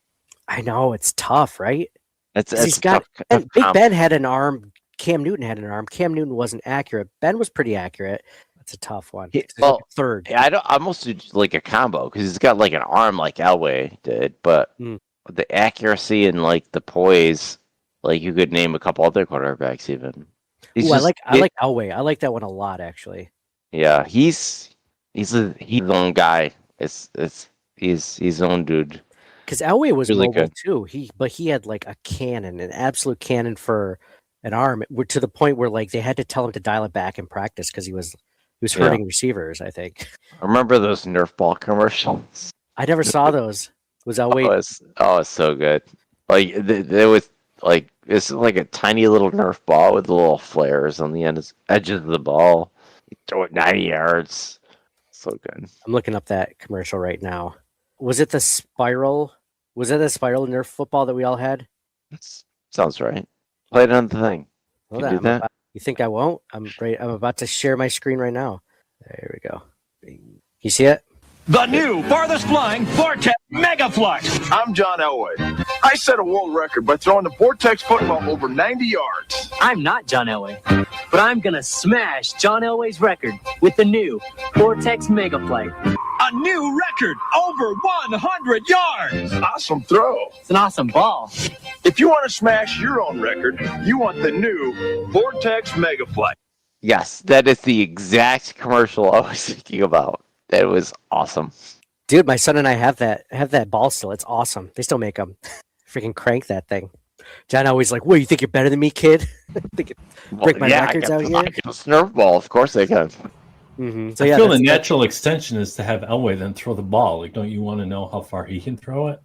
S1: I know it's tough, right?
S5: He's
S1: got Big Ben had an arm. Cam Newton had an arm. Cam Newton wasn't accurate. Ben was pretty accurate. That's a tough one. Third.
S5: Yeah, I almost do like a combo because he's got like an arm like Elway did, but the accuracy and like the poise, like you could name a couple other quarterbacks even.
S1: I like Elway. I like that one a lot actually.
S5: Yeah, he's his own guy. He's his own dude.
S1: Because Elway was
S5: really
S1: mobile
S5: good
S1: too. He had like a cannon, an absolute cannon for an arm, to the point where like they had to tell him to dial it back in practice because he was hurting receivers. I think.
S5: I remember those Nerf ball commercials.
S1: I never saw those. Was Elway?
S5: It's so good. Like there was like it's like a tiny little Nerf ball with little flares on the edges of the ball. You throw it 90 yards. So good.
S1: I'm looking up that commercial right now. Was it the spiral? Was it the spiral Nerf football that we all had?
S5: Sounds right. Play it on the thing.
S1: Hold on, you think I won't? I'm about to share my screen right now. There we go. You see it?
S8: The new farthest flying Vortex Mega Flight.
S9: I'm John Elway. I set a world record by throwing the Vortex football over 90 yards.
S10: I'm not John Elway, but I'm going to smash John Elway's record with the new Vortex Mega Flight.
S8: A new record over 100 yards.
S9: Awesome throw.
S10: It's an awesome ball.
S9: If you want to smash your own record, you want the new Vortex Mega Flight.
S5: Yes, that is the exact commercial I was thinking about. That was awesome.
S1: Dude, my son and I have that ball still. It's awesome. They still make them. Freaking crank that thing. John always like, what, you think you're better than me, kid? Break my records out here?
S5: I can Nerf ball. Of course I can.
S1: Mm-hmm.
S6: So I feel the natural extension is to have Elway then throw the ball. Like, don't you want to know how far he can throw it?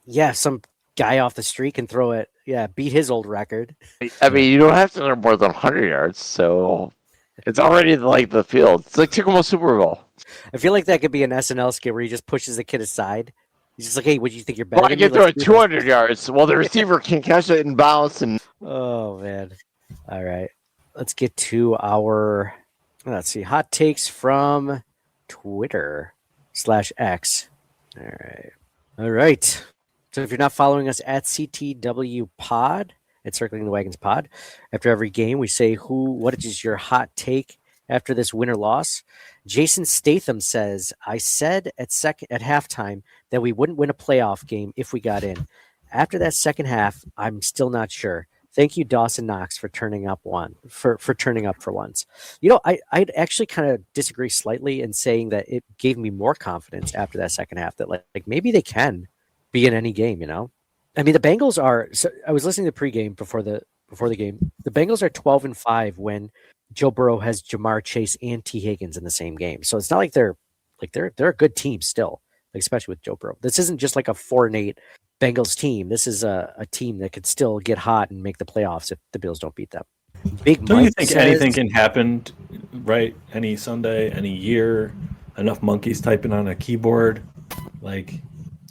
S1: Yeah, some guy off the street can throw it. Yeah, beat his old record.
S5: I mean, you don't have to throw more than 100 yards, so it's already like the field. It's like Tacoma Super Bowl.
S1: I feel like that could be an SNL skit where he just pushes the kid aside. He's just like, hey, what do you think you're better
S5: I
S1: than
S5: can
S1: me?
S5: throw it 200 yards. Well, the receiver can catch it and bounce.
S1: Oh, man. All right. Let's get to our, hot takes from Twitter/X. All right. So if you're not following us at CTW Pod, at Circling the Wagons Pod, after every game, we say what is your hot take after this win or loss? Jason Statham says, I said at halftime that we wouldn't win a playoff game if we got in. After that second half, I'm still not sure. Thank you, Dawson Knox, for turning up for turning up for once. I'd actually kind of disagree slightly in saying that it gave me more confidence after that second half that like maybe they can be in any game, I mean, the Bengals are. So I was listening to pregame before the game. The Bengals are 12-5 when Joe Burrow has Jamar Chase and T. Higgins in the same game. So it's not like they're a good team still, especially with Joe Burrow. This isn't just like a 4-8 Bengals team. This is a team that could still get hot and make the playoffs if the Bills don't beat them.
S6: Don't you think anything can happen, right? Any Sunday, any year, enough monkeys typing on a keyboard, like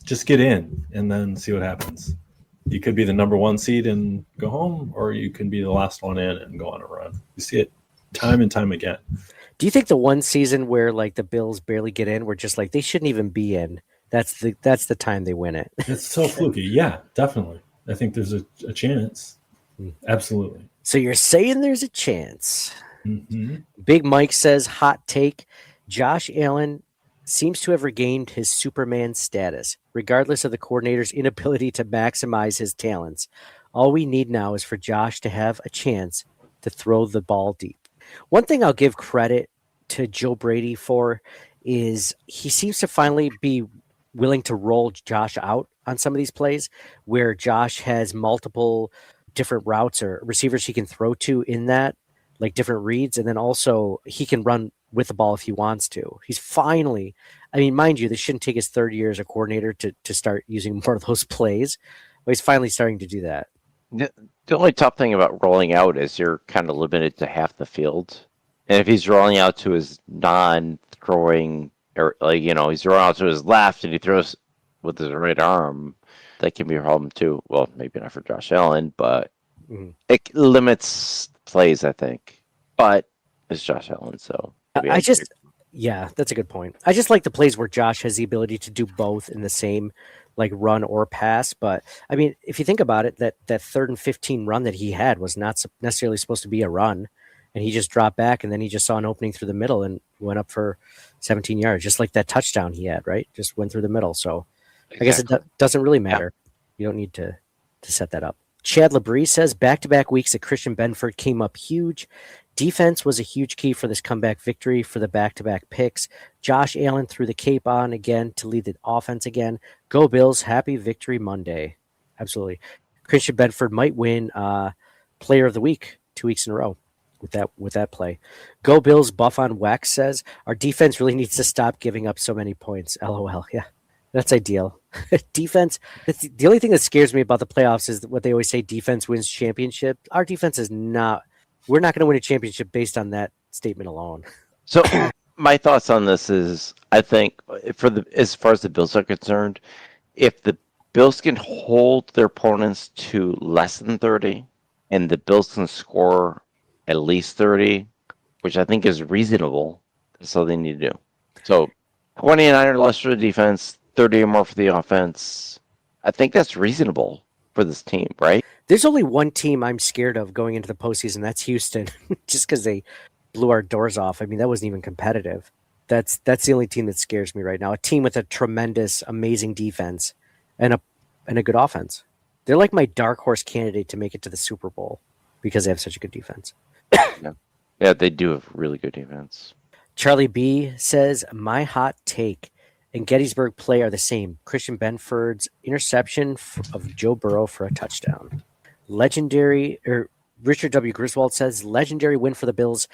S6: just get in and then see what happens. You could be the number 1 seed and go home, or you can be the last one in and go on a run. You see it time and time again.
S1: Do you think the one season where like the Bills barely get in, we're just like they shouldn't even be in? That's the time they win it.
S6: It's so fluky. Yeah, definitely. I think there's a chance. Absolutely.
S1: So you're saying there's a chance.
S6: Mm-hmm.
S1: Big Mike says, hot take, Josh Allen seems to have regained his Superman status, regardless of the coordinator's inability to maximize his talents. All we need now is for Josh to have a chance to throw the ball deep. One thing I'll give credit to Joe Brady for is he seems to finally be willing to roll Josh out on some of these plays where Josh has multiple different routes or receivers he can throw to in that, like different reads. And then also he can run with the ball if he wants to. He's finally, I mean, mind you, this shouldn't take his third year as a coordinator to start using more of those plays, but he's finally starting to do that.
S5: The only tough thing about rolling out is you're kind of limited to half the field. And if he's rolling out to his non-throwing, or he's rolling out to his left and he throws with his right arm, that can be a problem too. Well, maybe not for Josh Allen, but it limits plays, I think. But it's Josh Allen, so
S1: yeah, that's a good point. I just like the plays where Josh has the ability to do both in the same like run or pass. But I mean, if you think about it, that 3rd and 15 run that he had was not necessarily supposed to be a run, and he just dropped back and then he just saw an opening through the middle and went up for 17 yards, just like that touchdown he had, right? Just went through the middle. So I guess it doesn't really matter. Yeah. You don't need to set that up. Chad Labrie says back-to-back weeks that Christian Benford came up huge. Defense was a huge key for this comeback victory for the back-to-back picks. Josh Allen threw the cape on again to lead the offense again. Go Bills. Happy Victory Monday. Absolutely. Christian Benford might win Player of the Week 2 weeks in a row with that play. Go Bills. Buff on Wax says, our defense really needs to stop giving up so many points. LOL. Yeah, that's ideal. Defense. The only thing that scares me about the playoffs is what they always say, defense wins championship. Our defense is not. We're not going to win a championship based on that statement alone.
S5: So my thoughts on this is, I think as far as the Bills are concerned, if the Bills can hold their opponents to less than 30 and the Bills can score at least 30, which I think is reasonable, that's all they need to do. So 29 or less for the defense, 30 or more for the offense. I think that's reasonable for this team, right?
S1: There's only one team I'm scared of going into the postseason. That's Houston, just because they blew our doors off. I mean, that wasn't even competitive. That's the only team that scares me right now. A team with a tremendous, amazing defense and a good offense. They're like my dark horse candidate to make it to the Super Bowl because they have such a good defense.
S5: Yeah, they do have really good defense.
S1: Charlie B says, my hot take and Gettysburg play are the same. Christian Benford's interception of Joe Burrow for a touchdown. Richard W. Griswold says, legendary win for the Bills.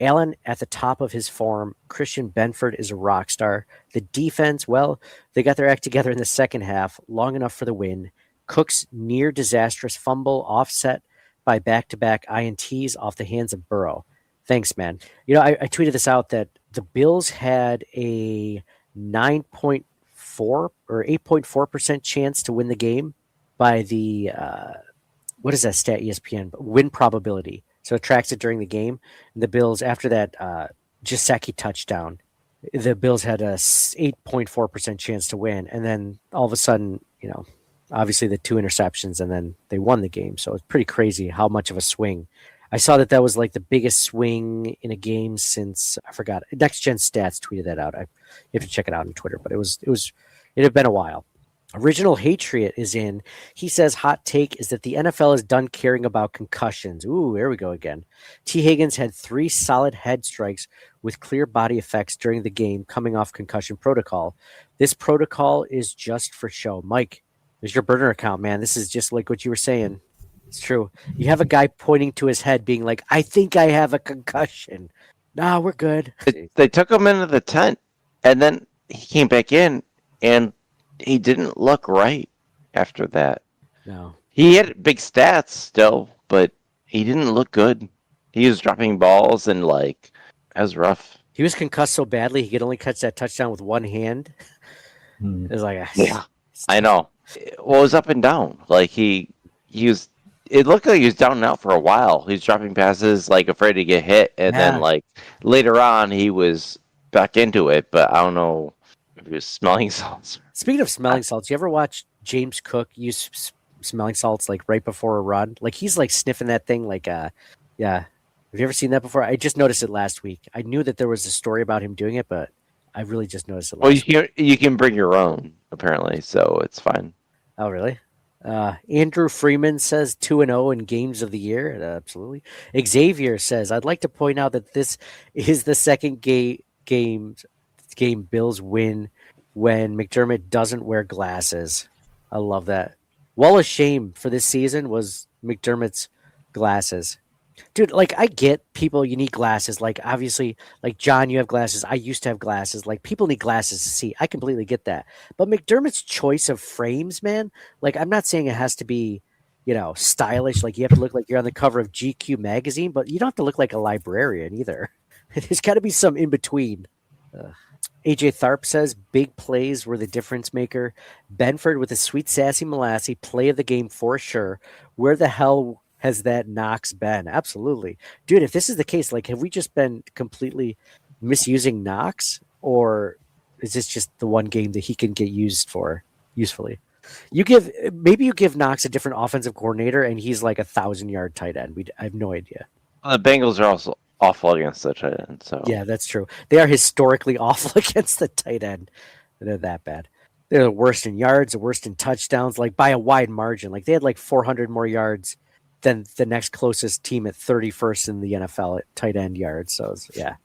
S1: Allen at the top of his form. Christian Benford is a rock star. The defense, well, they got their act together in the second half, long enough for the win. Cook's near disastrous fumble offset by back-to-back INTs off the hands of Burrow. Thanks, man. I tweeted this out that the Bills had a 9.4 or 8.4% chance to win the game by the what is that stat, ESPN? Win probability. So it tracks it during the game. And the Bills, after that Gesicki touchdown, the Bills had a 8.4% chance to win. And then all of a sudden, obviously the 2 interceptions, and then they won the game. So it's pretty crazy how much of a swing. I saw that was like the biggest swing in a game since, I forgot. Next Gen Stats tweeted that out. You have to check it out on Twitter, but it had been a while. Original Hatriot is in. He says, hot take is that the NFL is done caring about concussions. Ooh, there we go again. T. Higgins had 3 solid head strikes with clear body effects during the game coming off concussion protocol. This protocol is just for show. Mike, there's your burner account, man. This is just like what you were saying. It's true. You have a guy pointing to his head being like, I think I have a concussion. No, we're good.
S5: They took him into the tent, and then he came back in, and he didn't look right after that.
S1: No.
S5: He had big stats still, but he didn't look good. He was dropping balls, and that was rough.
S1: He was concussed so badly he could only catch that touchdown with one hand. It was like,
S5: yeah, I know. Well, it was up and down. He was it looked like he was down and out for a while. He was dropping passes, like afraid to get hit, and then
S1: Yeah.
S5: like later on he was back into it. But I don't know if he was smelling salts.
S1: Speaking of smelling salts, you ever watch James Cook use smelling salts like right before a run? Like he's like sniffing that thing like yeah. Have you ever seen that before? I just noticed it last week. I knew that there was a story about him doing it, but I really just noticed it
S5: Well,
S1: last week.
S5: you can bring your own apparently, so it's fine.
S1: Oh, really? Andrew Freeman says 2-0 in games of the year. Absolutely. Xavier says, I'd like to point out that this is the second game Bills win when McDermott doesn't wear glasses. I love that. Wall of shame for this season was McDermott's glasses. Dude, like I get people you need glasses. Like obviously, like John, you have glasses. I used to have glasses. Like people need glasses to see. I completely get that. But McDermott's choice of frames, man, like I'm not saying it has to be, stylish. Like you have to look like you're on the cover of GQ magazine, but you don't have to look like a librarian either. There's got to be some in between. AJ Tharp says big plays were the difference maker. Benford with a sweet sassy molassy play of the game for sure. Where the hell has that Knox been? Absolutely. Dude, if this is the case, like have we just been completely misusing Knox, or is this just the one game that he can get used for usefully? Maybe you give Knox a different offensive coordinator and he's like 1,000-yard tight end. I have no idea.
S5: The Bengals are also awful against the tight end, so
S1: Yeah, that's true. They are historically awful against the tight end. They're that bad. They're the worst in yards, the worst in touchdowns, like by a wide margin. Like they had like 400 more yards than the next closest team at 31st in the NFL at tight end yards. So yeah,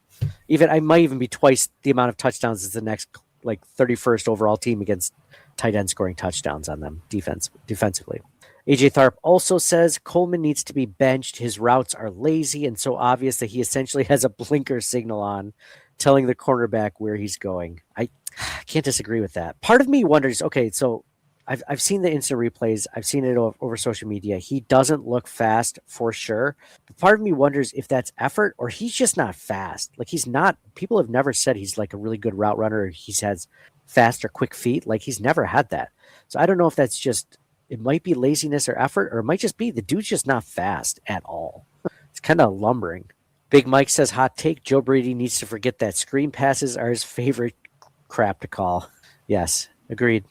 S1: I might even be twice the amount of touchdowns as the next like 31st overall team against tight end scoring touchdowns on them defensively. AJ Tharp also says Coleman needs to be benched. His routes are lazy and so obvious that he essentially has a blinker signal on, telling the cornerback where he's going. I can't disagree with that. Part of me wonders, okay, so I've seen the instant replays. I've seen it over social media. He doesn't look fast for sure. But part of me wonders if that's effort or he's just not fast. Like he's not. People have never said he's like a really good route runner. Or he has fast or quick feet. Like he's never had that. So I don't know if that's just. It might be laziness or effort, or it might just be the dude's just not fast at all. It's kind of lumbering. Big Mike says hot take. Joe Brady needs to forget that screen passes are his favorite crap to call. Yes, agreed.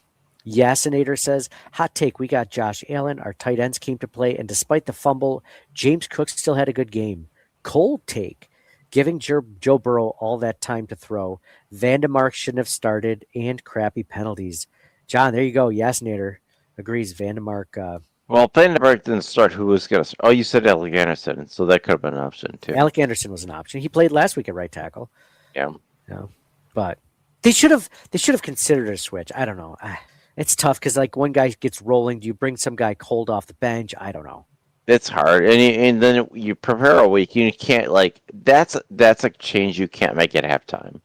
S1: Yasinator says, hot take, we got Josh Allen. Our tight ends came to play, and despite the fumble, James Cook still had a good game. Cold take, giving Joe Burrow all that time to throw. Vandemark shouldn't have started, and crappy penalties. John, there you go. Yasinator agrees. Vandemark.
S5: Well, Vandenberg didn't start. Who was going to start? Oh, you said Alec Anderson, so that could have been an option, too.
S1: Alec Anderson was an option. He played last week at right tackle.
S5: Yeah.
S1: But they should have considered a switch. I don't know. It's tough because like one guy gets rolling. Do you bring some guy cold off the bench? I don't know.
S5: It's hard, and then you prepare a week. You can't that's a change you can't make at halftime.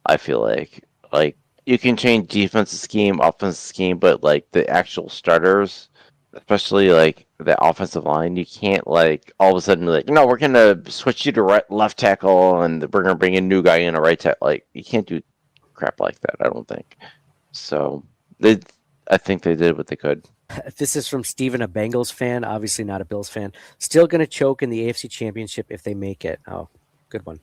S5: I feel like you can change defensive scheme, offensive scheme, but like the actual starters, especially like the offensive line, you can't like all of a sudden be like, no, we're gonna switch you to left tackle, and we're gonna bring a new guy in a right tackle. Like you can't do crap like that. I don't think so. I think they did what they could.
S1: This is from Steven, a Bengals fan, obviously not a Bills fan. Still going to choke in the AFC Championship if they make it. Oh, good one.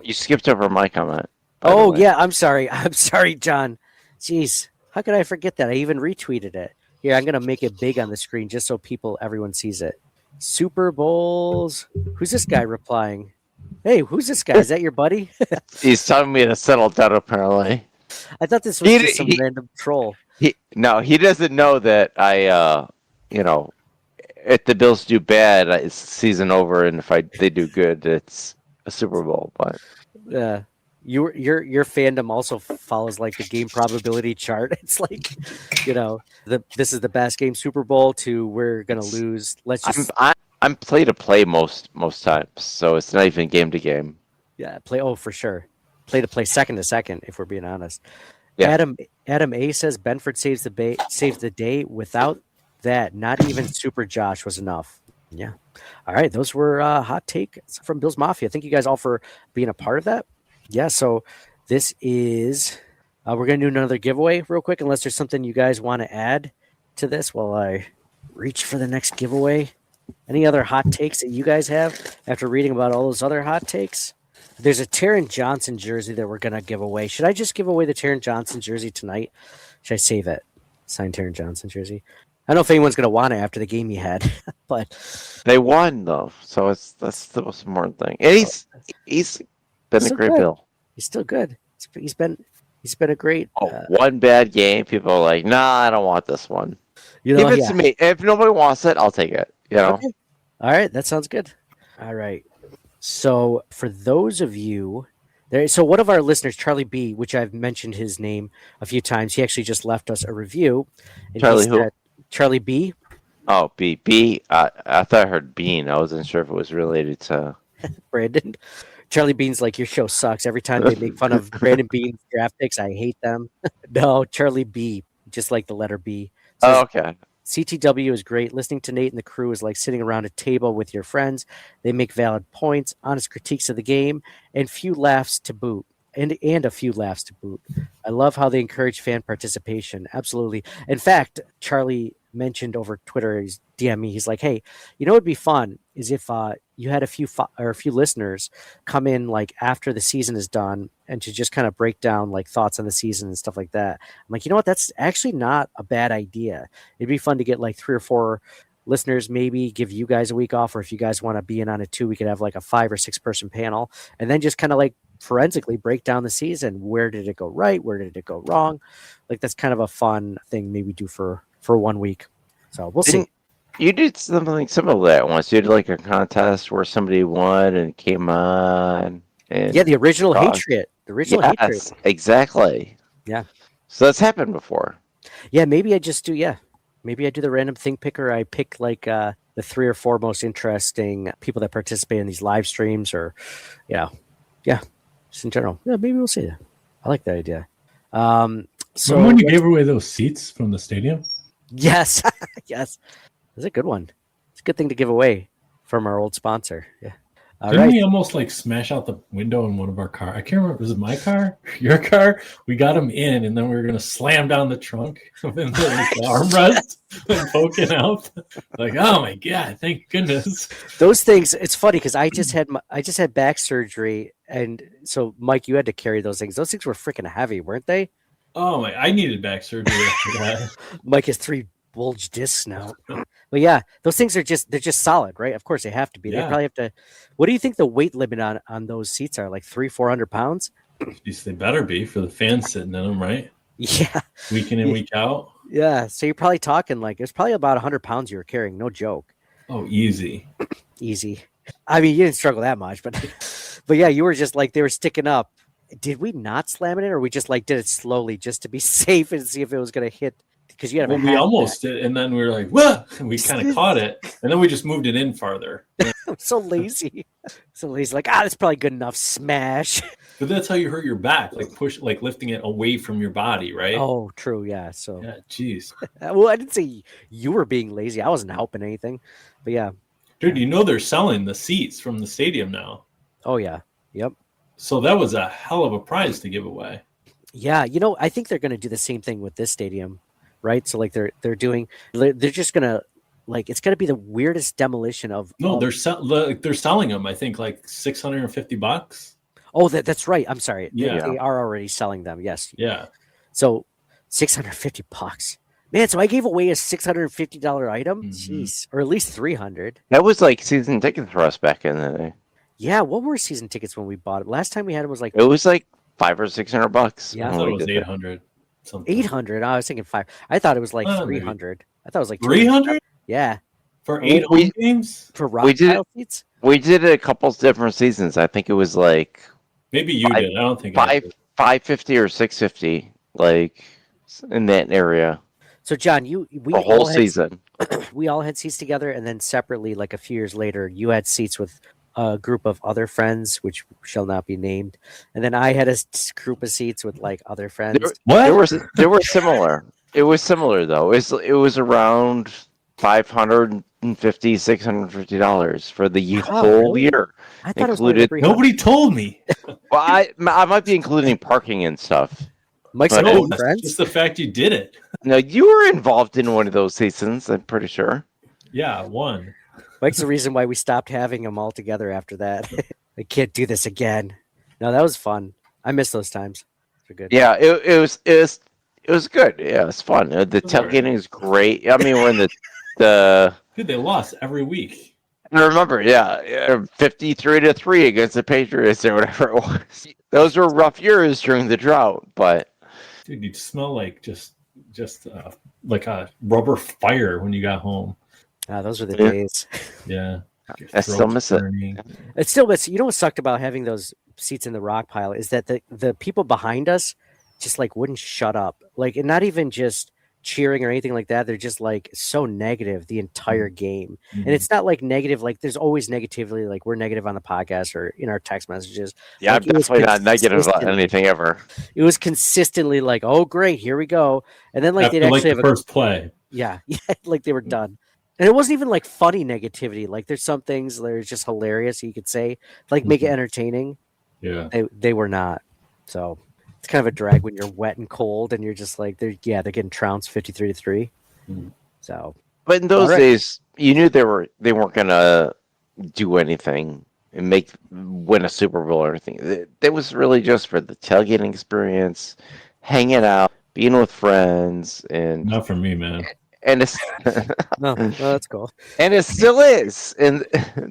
S5: You skipped over my comment.
S1: Oh, yeah, I'm sorry. I'm sorry, John. Jeez, how could I forget that? I even retweeted it. Here, I'm going to make it big on the screen just so everyone sees it. Super Bowls. Who's this guy replying? Hey, who's this guy? Is that your buddy?
S5: He's telling me to settle down, apparently.
S1: I thought this was just some random troll.
S5: He doesn't know that if the Bills do bad, it's season over, and if they do good, it's a Super Bowl. But
S1: your fandom also follows like the game probability chart. It's like, this is the best game, Super Bowl, to we're gonna lose. Let's just.
S5: I'm play to play most times, so it's not even game to game.
S1: Yeah, play. Oh, for sure. Play to play, second to second. If we're being honest.
S5: Yeah.
S1: Adam A says Benford saves the day. Without that, not even Super Josh was enough. Yeah. All right, those were hot takes from Bills Mafia. Thank you guys all for being a part of that. Yeah. So this is we're gonna do another giveaway real quick, unless there's something you guys want to add to this while I reach for the next giveaway. Any other hot takes that you guys have after reading about all those other hot takes? There's a Taron Johnson jersey that we're going to give away. Should I just give away the Taron Johnson jersey tonight? Should I save it? Sign Taron Johnson jersey. I don't know if anyone's going to want it after the game you had, but
S5: they won though, so that's the most important thing. And he's been a great Bill.
S1: He's still good. He's been a great.
S5: One bad game, people are like, "Nah, I don't want this one." Give it to me. If nobody wants it, I'll take it. You know.
S1: Okay. All right, that sounds good. All right. So for those of you there, so one of our listeners, Charlie B, which I've mentioned his name a few times, he actually just left us a review. And
S5: Charlie who?
S1: Charlie B.
S5: Oh, B. I thought I heard Bean. I wasn't sure if it was related to
S1: Brandon. Charlie Bean's like, your show sucks. Every time they make fun of Brandon Bean's draft picks, I hate them. No, Charlie B, just like the letter B.
S5: So okay.
S1: CTW is great. Listening to Nate and the crew is like sitting around a table with your friends. They make valid points, honest critiques of the game, and few laughs to boot. And a few laughs to boot. I love how they encourage fan participation. Absolutely. In fact, Charlie mentioned over Twitter, he's DM me. He's like, "Hey, you know what'd be fun is if you had a few listeners come in like after the season is done and to just kind of break down like thoughts on the season and stuff like that." I'm like, you know what? That's actually not a bad idea. It'd be fun to get like 3 or 4 listeners, maybe give you guys a week off, or if you guys want to be in on it too, we could have like a 5 or 6 person panel and then just kind of like forensically break down the season. Where did it go right? Where did it go wrong? Like that's kind of a fun thing maybe do for 1 week. So we'll see.
S5: You did something similar to that once. You did like a contest where somebody won and came on. And
S1: the original Patriot. The original Patriot.
S5: Exactly.
S1: Yeah.
S5: So that's happened before.
S1: Yeah, maybe I just do. Yeah, maybe I do the random thing picker. I pick like the 3 or 4 most interesting people that participate in these live streams, or just in general. Yeah, maybe we'll see that. I like that idea. So
S6: remember when you gave away those seats from the stadium?
S1: Yes, yes, that's a good one. It's a good thing to give away from our old sponsor. Yeah.
S6: Didn't we almost like smash out the window in one of our cars? I can't remember. Was it my car? Your car? We got him in, and then we were going to slam down the trunk and the armrest and poking out. Like, oh my god! Thank goodness.
S1: Those things. It's funny because I just had back surgery, and so Mike, you had to carry those things. Those things were freaking heavy, weren't they?
S6: Oh my! I needed back surgery after that.
S1: Mike has 3 bulge discs now. But yeah, those things they're just solid, right? Of course they have to be. Yeah. They probably have to. What do you think the weight limit on those seats are? Like 300-400 pounds?
S6: Jeez, they better be for the fans sitting in them, right?
S1: Yeah.
S6: Week in and week out.
S1: Yeah. So you're probably talking like it's probably about 100 pounds you were carrying. No joke.
S6: Oh, easy.
S1: Easy. I mean, you didn't struggle that much, but yeah, you were just like they were sticking up. Did we not slam it in, or we just like did it slowly just to be safe and see if it was going to hit? Because you had
S6: we almost did, and then we were like, "What?" And we kind of caught it, and then we just moved it in farther.
S1: I'm so lazy. Like, that's probably good enough. Smash.
S6: But that's how you hurt your back, like lifting it away from your body, right?
S1: Oh, true. Yeah. So.
S6: Yeah. Jeez.
S1: Well, I didn't say you were being lazy. I wasn't helping anything, but yeah.
S6: Dude, you know they're selling the seats from the stadium now.
S1: Oh yeah. Yep.
S6: So that was a hell of a prize to give away.
S1: Yeah, I think they're going to do the same thing with this stadium, right? So like they're just going to like it's going to be the weirdest demolition of.
S6: No, they're selling them. I think like $650.
S1: Oh, that's right. I'm sorry.
S6: Yeah,
S1: they are already selling them. Yes.
S6: Yeah.
S1: So $650. Man, so I gave away a $650 item. Jeez, or at least $300.
S5: That was like season tickets for us back in the day.
S1: Yeah, what were season tickets when we bought it? Last time we had it was like
S5: $500 or $600.
S6: Yeah, I thought it was 800.
S1: 800. I was thinking 5. I thought it was like 300. I thought it was like
S6: 300.
S1: Yeah,
S6: for 8 home games
S1: for rock tile seats.
S5: We did it a couple different seasons. I think it was like
S6: maybe you did. I don't think
S5: 550 or 650, like in that area.
S1: So John, we
S5: the whole season.
S1: We all had seats together, and then separately, like a few years later, you had seats with a group of other friends, which shall not be named, and then I had a group of seats with like other friends.
S5: They were similar. It was similar though. It was around $550-$650 for the whole year.
S1: I thought
S5: included.
S1: It was
S6: nobody told me.
S5: Well, I might be including parking and stuff.
S1: Mike's friends.
S6: Just the fact you did it.
S5: No, you were involved in one of those seasons. I'm pretty sure.
S6: Yeah, one.
S1: Mike's the reason why we stopped having them all together after that. I can't do this again. No, that was fun. I miss those times. They're good.
S5: Yeah, it was good. Yeah, it's fun. The tailgating is great. I mean, when the
S6: Dude, they lost every week.
S5: I remember, 53-3 against the Patriots or whatever it was. Those were rough years during the drought, but
S6: dude, you'd smell like just like a rubber fire when you got home.
S1: Those were the days.
S6: Yeah.
S5: I still miss it.
S1: It's still, you know what sucked about having those seats in the rock pile is that the people behind us just like wouldn't shut up. Like, and not even just cheering or anything like that. They're just like so negative the entire game. And it's not like negative, like there's always negativity, like we're negative on the podcast or in our text messages.
S5: Yeah,
S1: like,
S5: I'm definitely not negative about anything ever.
S1: It was consistently like, oh great, here we go. And then like
S6: After,
S1: they'd actually
S6: like,
S1: have
S6: the first play.
S1: Yeah, like they were done. And it wasn't even like funny negativity. Like there's some things that are just hilarious, you could say, like make it entertaining.
S6: Yeah.
S1: They were not. So it's kind of a drag when you're wet and cold and you're just like they're getting trounced 53-3. So
S5: but in those days, you knew they weren't gonna do anything and win a Super Bowl or anything. It was really just for the tailgating experience, hanging out, being with friends, and
S6: not for me, man.
S5: And it's
S1: no, that's cool.
S5: And it still is, and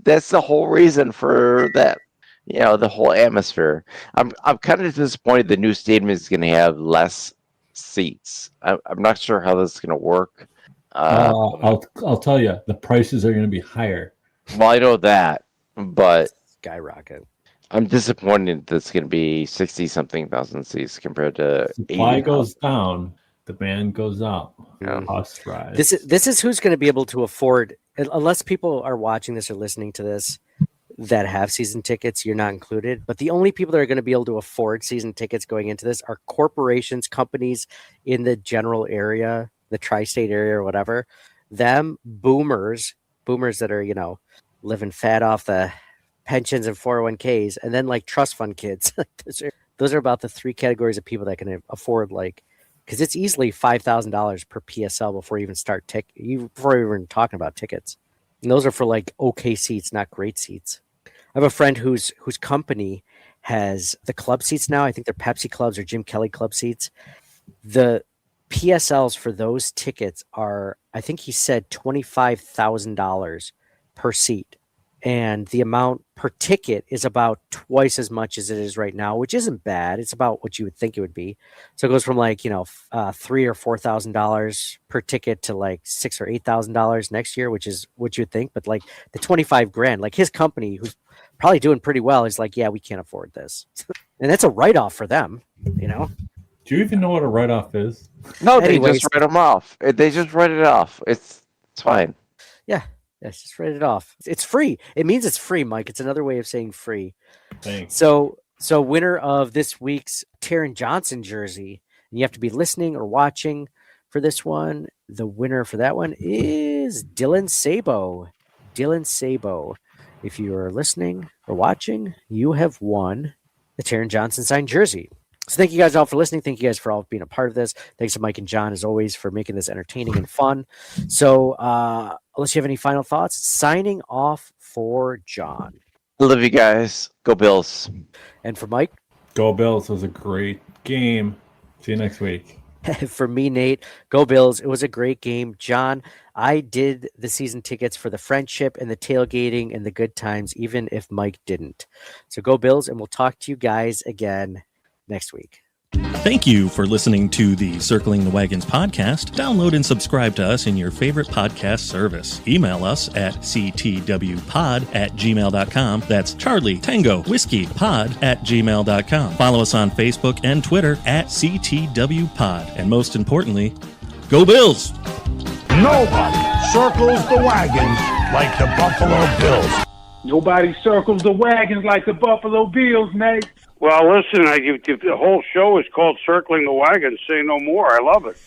S5: that's the whole reason for that. You know, the whole atmosphere. I'm kind of disappointed the new stadium is going to have less seats. I'm not sure how this is going to work.
S6: I'll tell you, the prices are going to be higher.
S5: Well, I know that, but
S1: skyrocket.
S5: I'm disappointed that it's going to be 60-something thousand seats compared to
S6: supply goes down, demand goes up. Cost rise.
S1: This is who's going to be able to afford, unless people are watching this or listening to this that have season tickets, you're not included. But the only people that are going to be able to afford season tickets going into this are corporations, companies in the general area, the tri-state area or whatever. Them boomers that are, you know, living fat off the pensions and 401ks, and then like trust fund kids. those are about the three categories of people that can afford, like, because it's easily $5,000 per PSL before you even start before you're even talking about tickets. And those are for like okay seats, not great seats. I have a friend whose company has the club seats now. I think they're Pepsi clubs or Jim Kelly club seats. The PSLs for those tickets are, I think he said $25,000 per seat. And the amount per ticket is about twice as much as it is right now, which isn't bad. It's about what you would think it would be. So it goes from like, $3,000 or $4,000 per ticket to like $6,000 or $8,000 next year, which is what you would think. But like the $25,000, like his company, who's probably doing pretty well, is like, yeah, we can't afford this. And that's a write-off for them, you know?
S6: Do you even know what a write-off is?
S5: No, they just write them off. They just write it off. It's fine.
S1: Yeah. Yes, just write it off. It's free. It means it's free, Mike. It's another way of saying free.
S6: Thanks.
S1: So winner of this week's Taron Johnson jersey, and you have to be listening or watching for this one. The winner for that one is Dylan Sabo. Dylan Sabo. If you are listening or watching, you have won the Taron Johnson signed jersey. So thank you guys all for listening. Thank you guys for all being a part of this. Thanks to Mike and John, as always, for making this entertaining and fun. So unless you have any final thoughts, signing off for John.
S5: I love you guys. Go Bills.
S1: And for Mike?
S6: Go Bills. It was a great game. See you next week.
S1: For me, Nate, go Bills. It was a great game. John, I did the season tickets for the friendship and the tailgating and the good times, even if Mike didn't. So go Bills, and we'll talk to you guys again next week.
S11: Thank you for listening to the Circling the Wagons podcast. Download and subscribe to us in your favorite podcast service. Email us at ctwpod@gmail.com. That's Charlie Tango Whiskey Pod@gmail.com. Follow us on Facebook and Twitter at CTWPod. And most importantly, go Bills!
S4: Nobody circles the wagons like the Buffalo Bills.
S12: Nobody circles the wagons like the Buffalo Bills, Nate.
S2: Well, listen, the whole show is called Circling the Wagons. Say no more. I love it.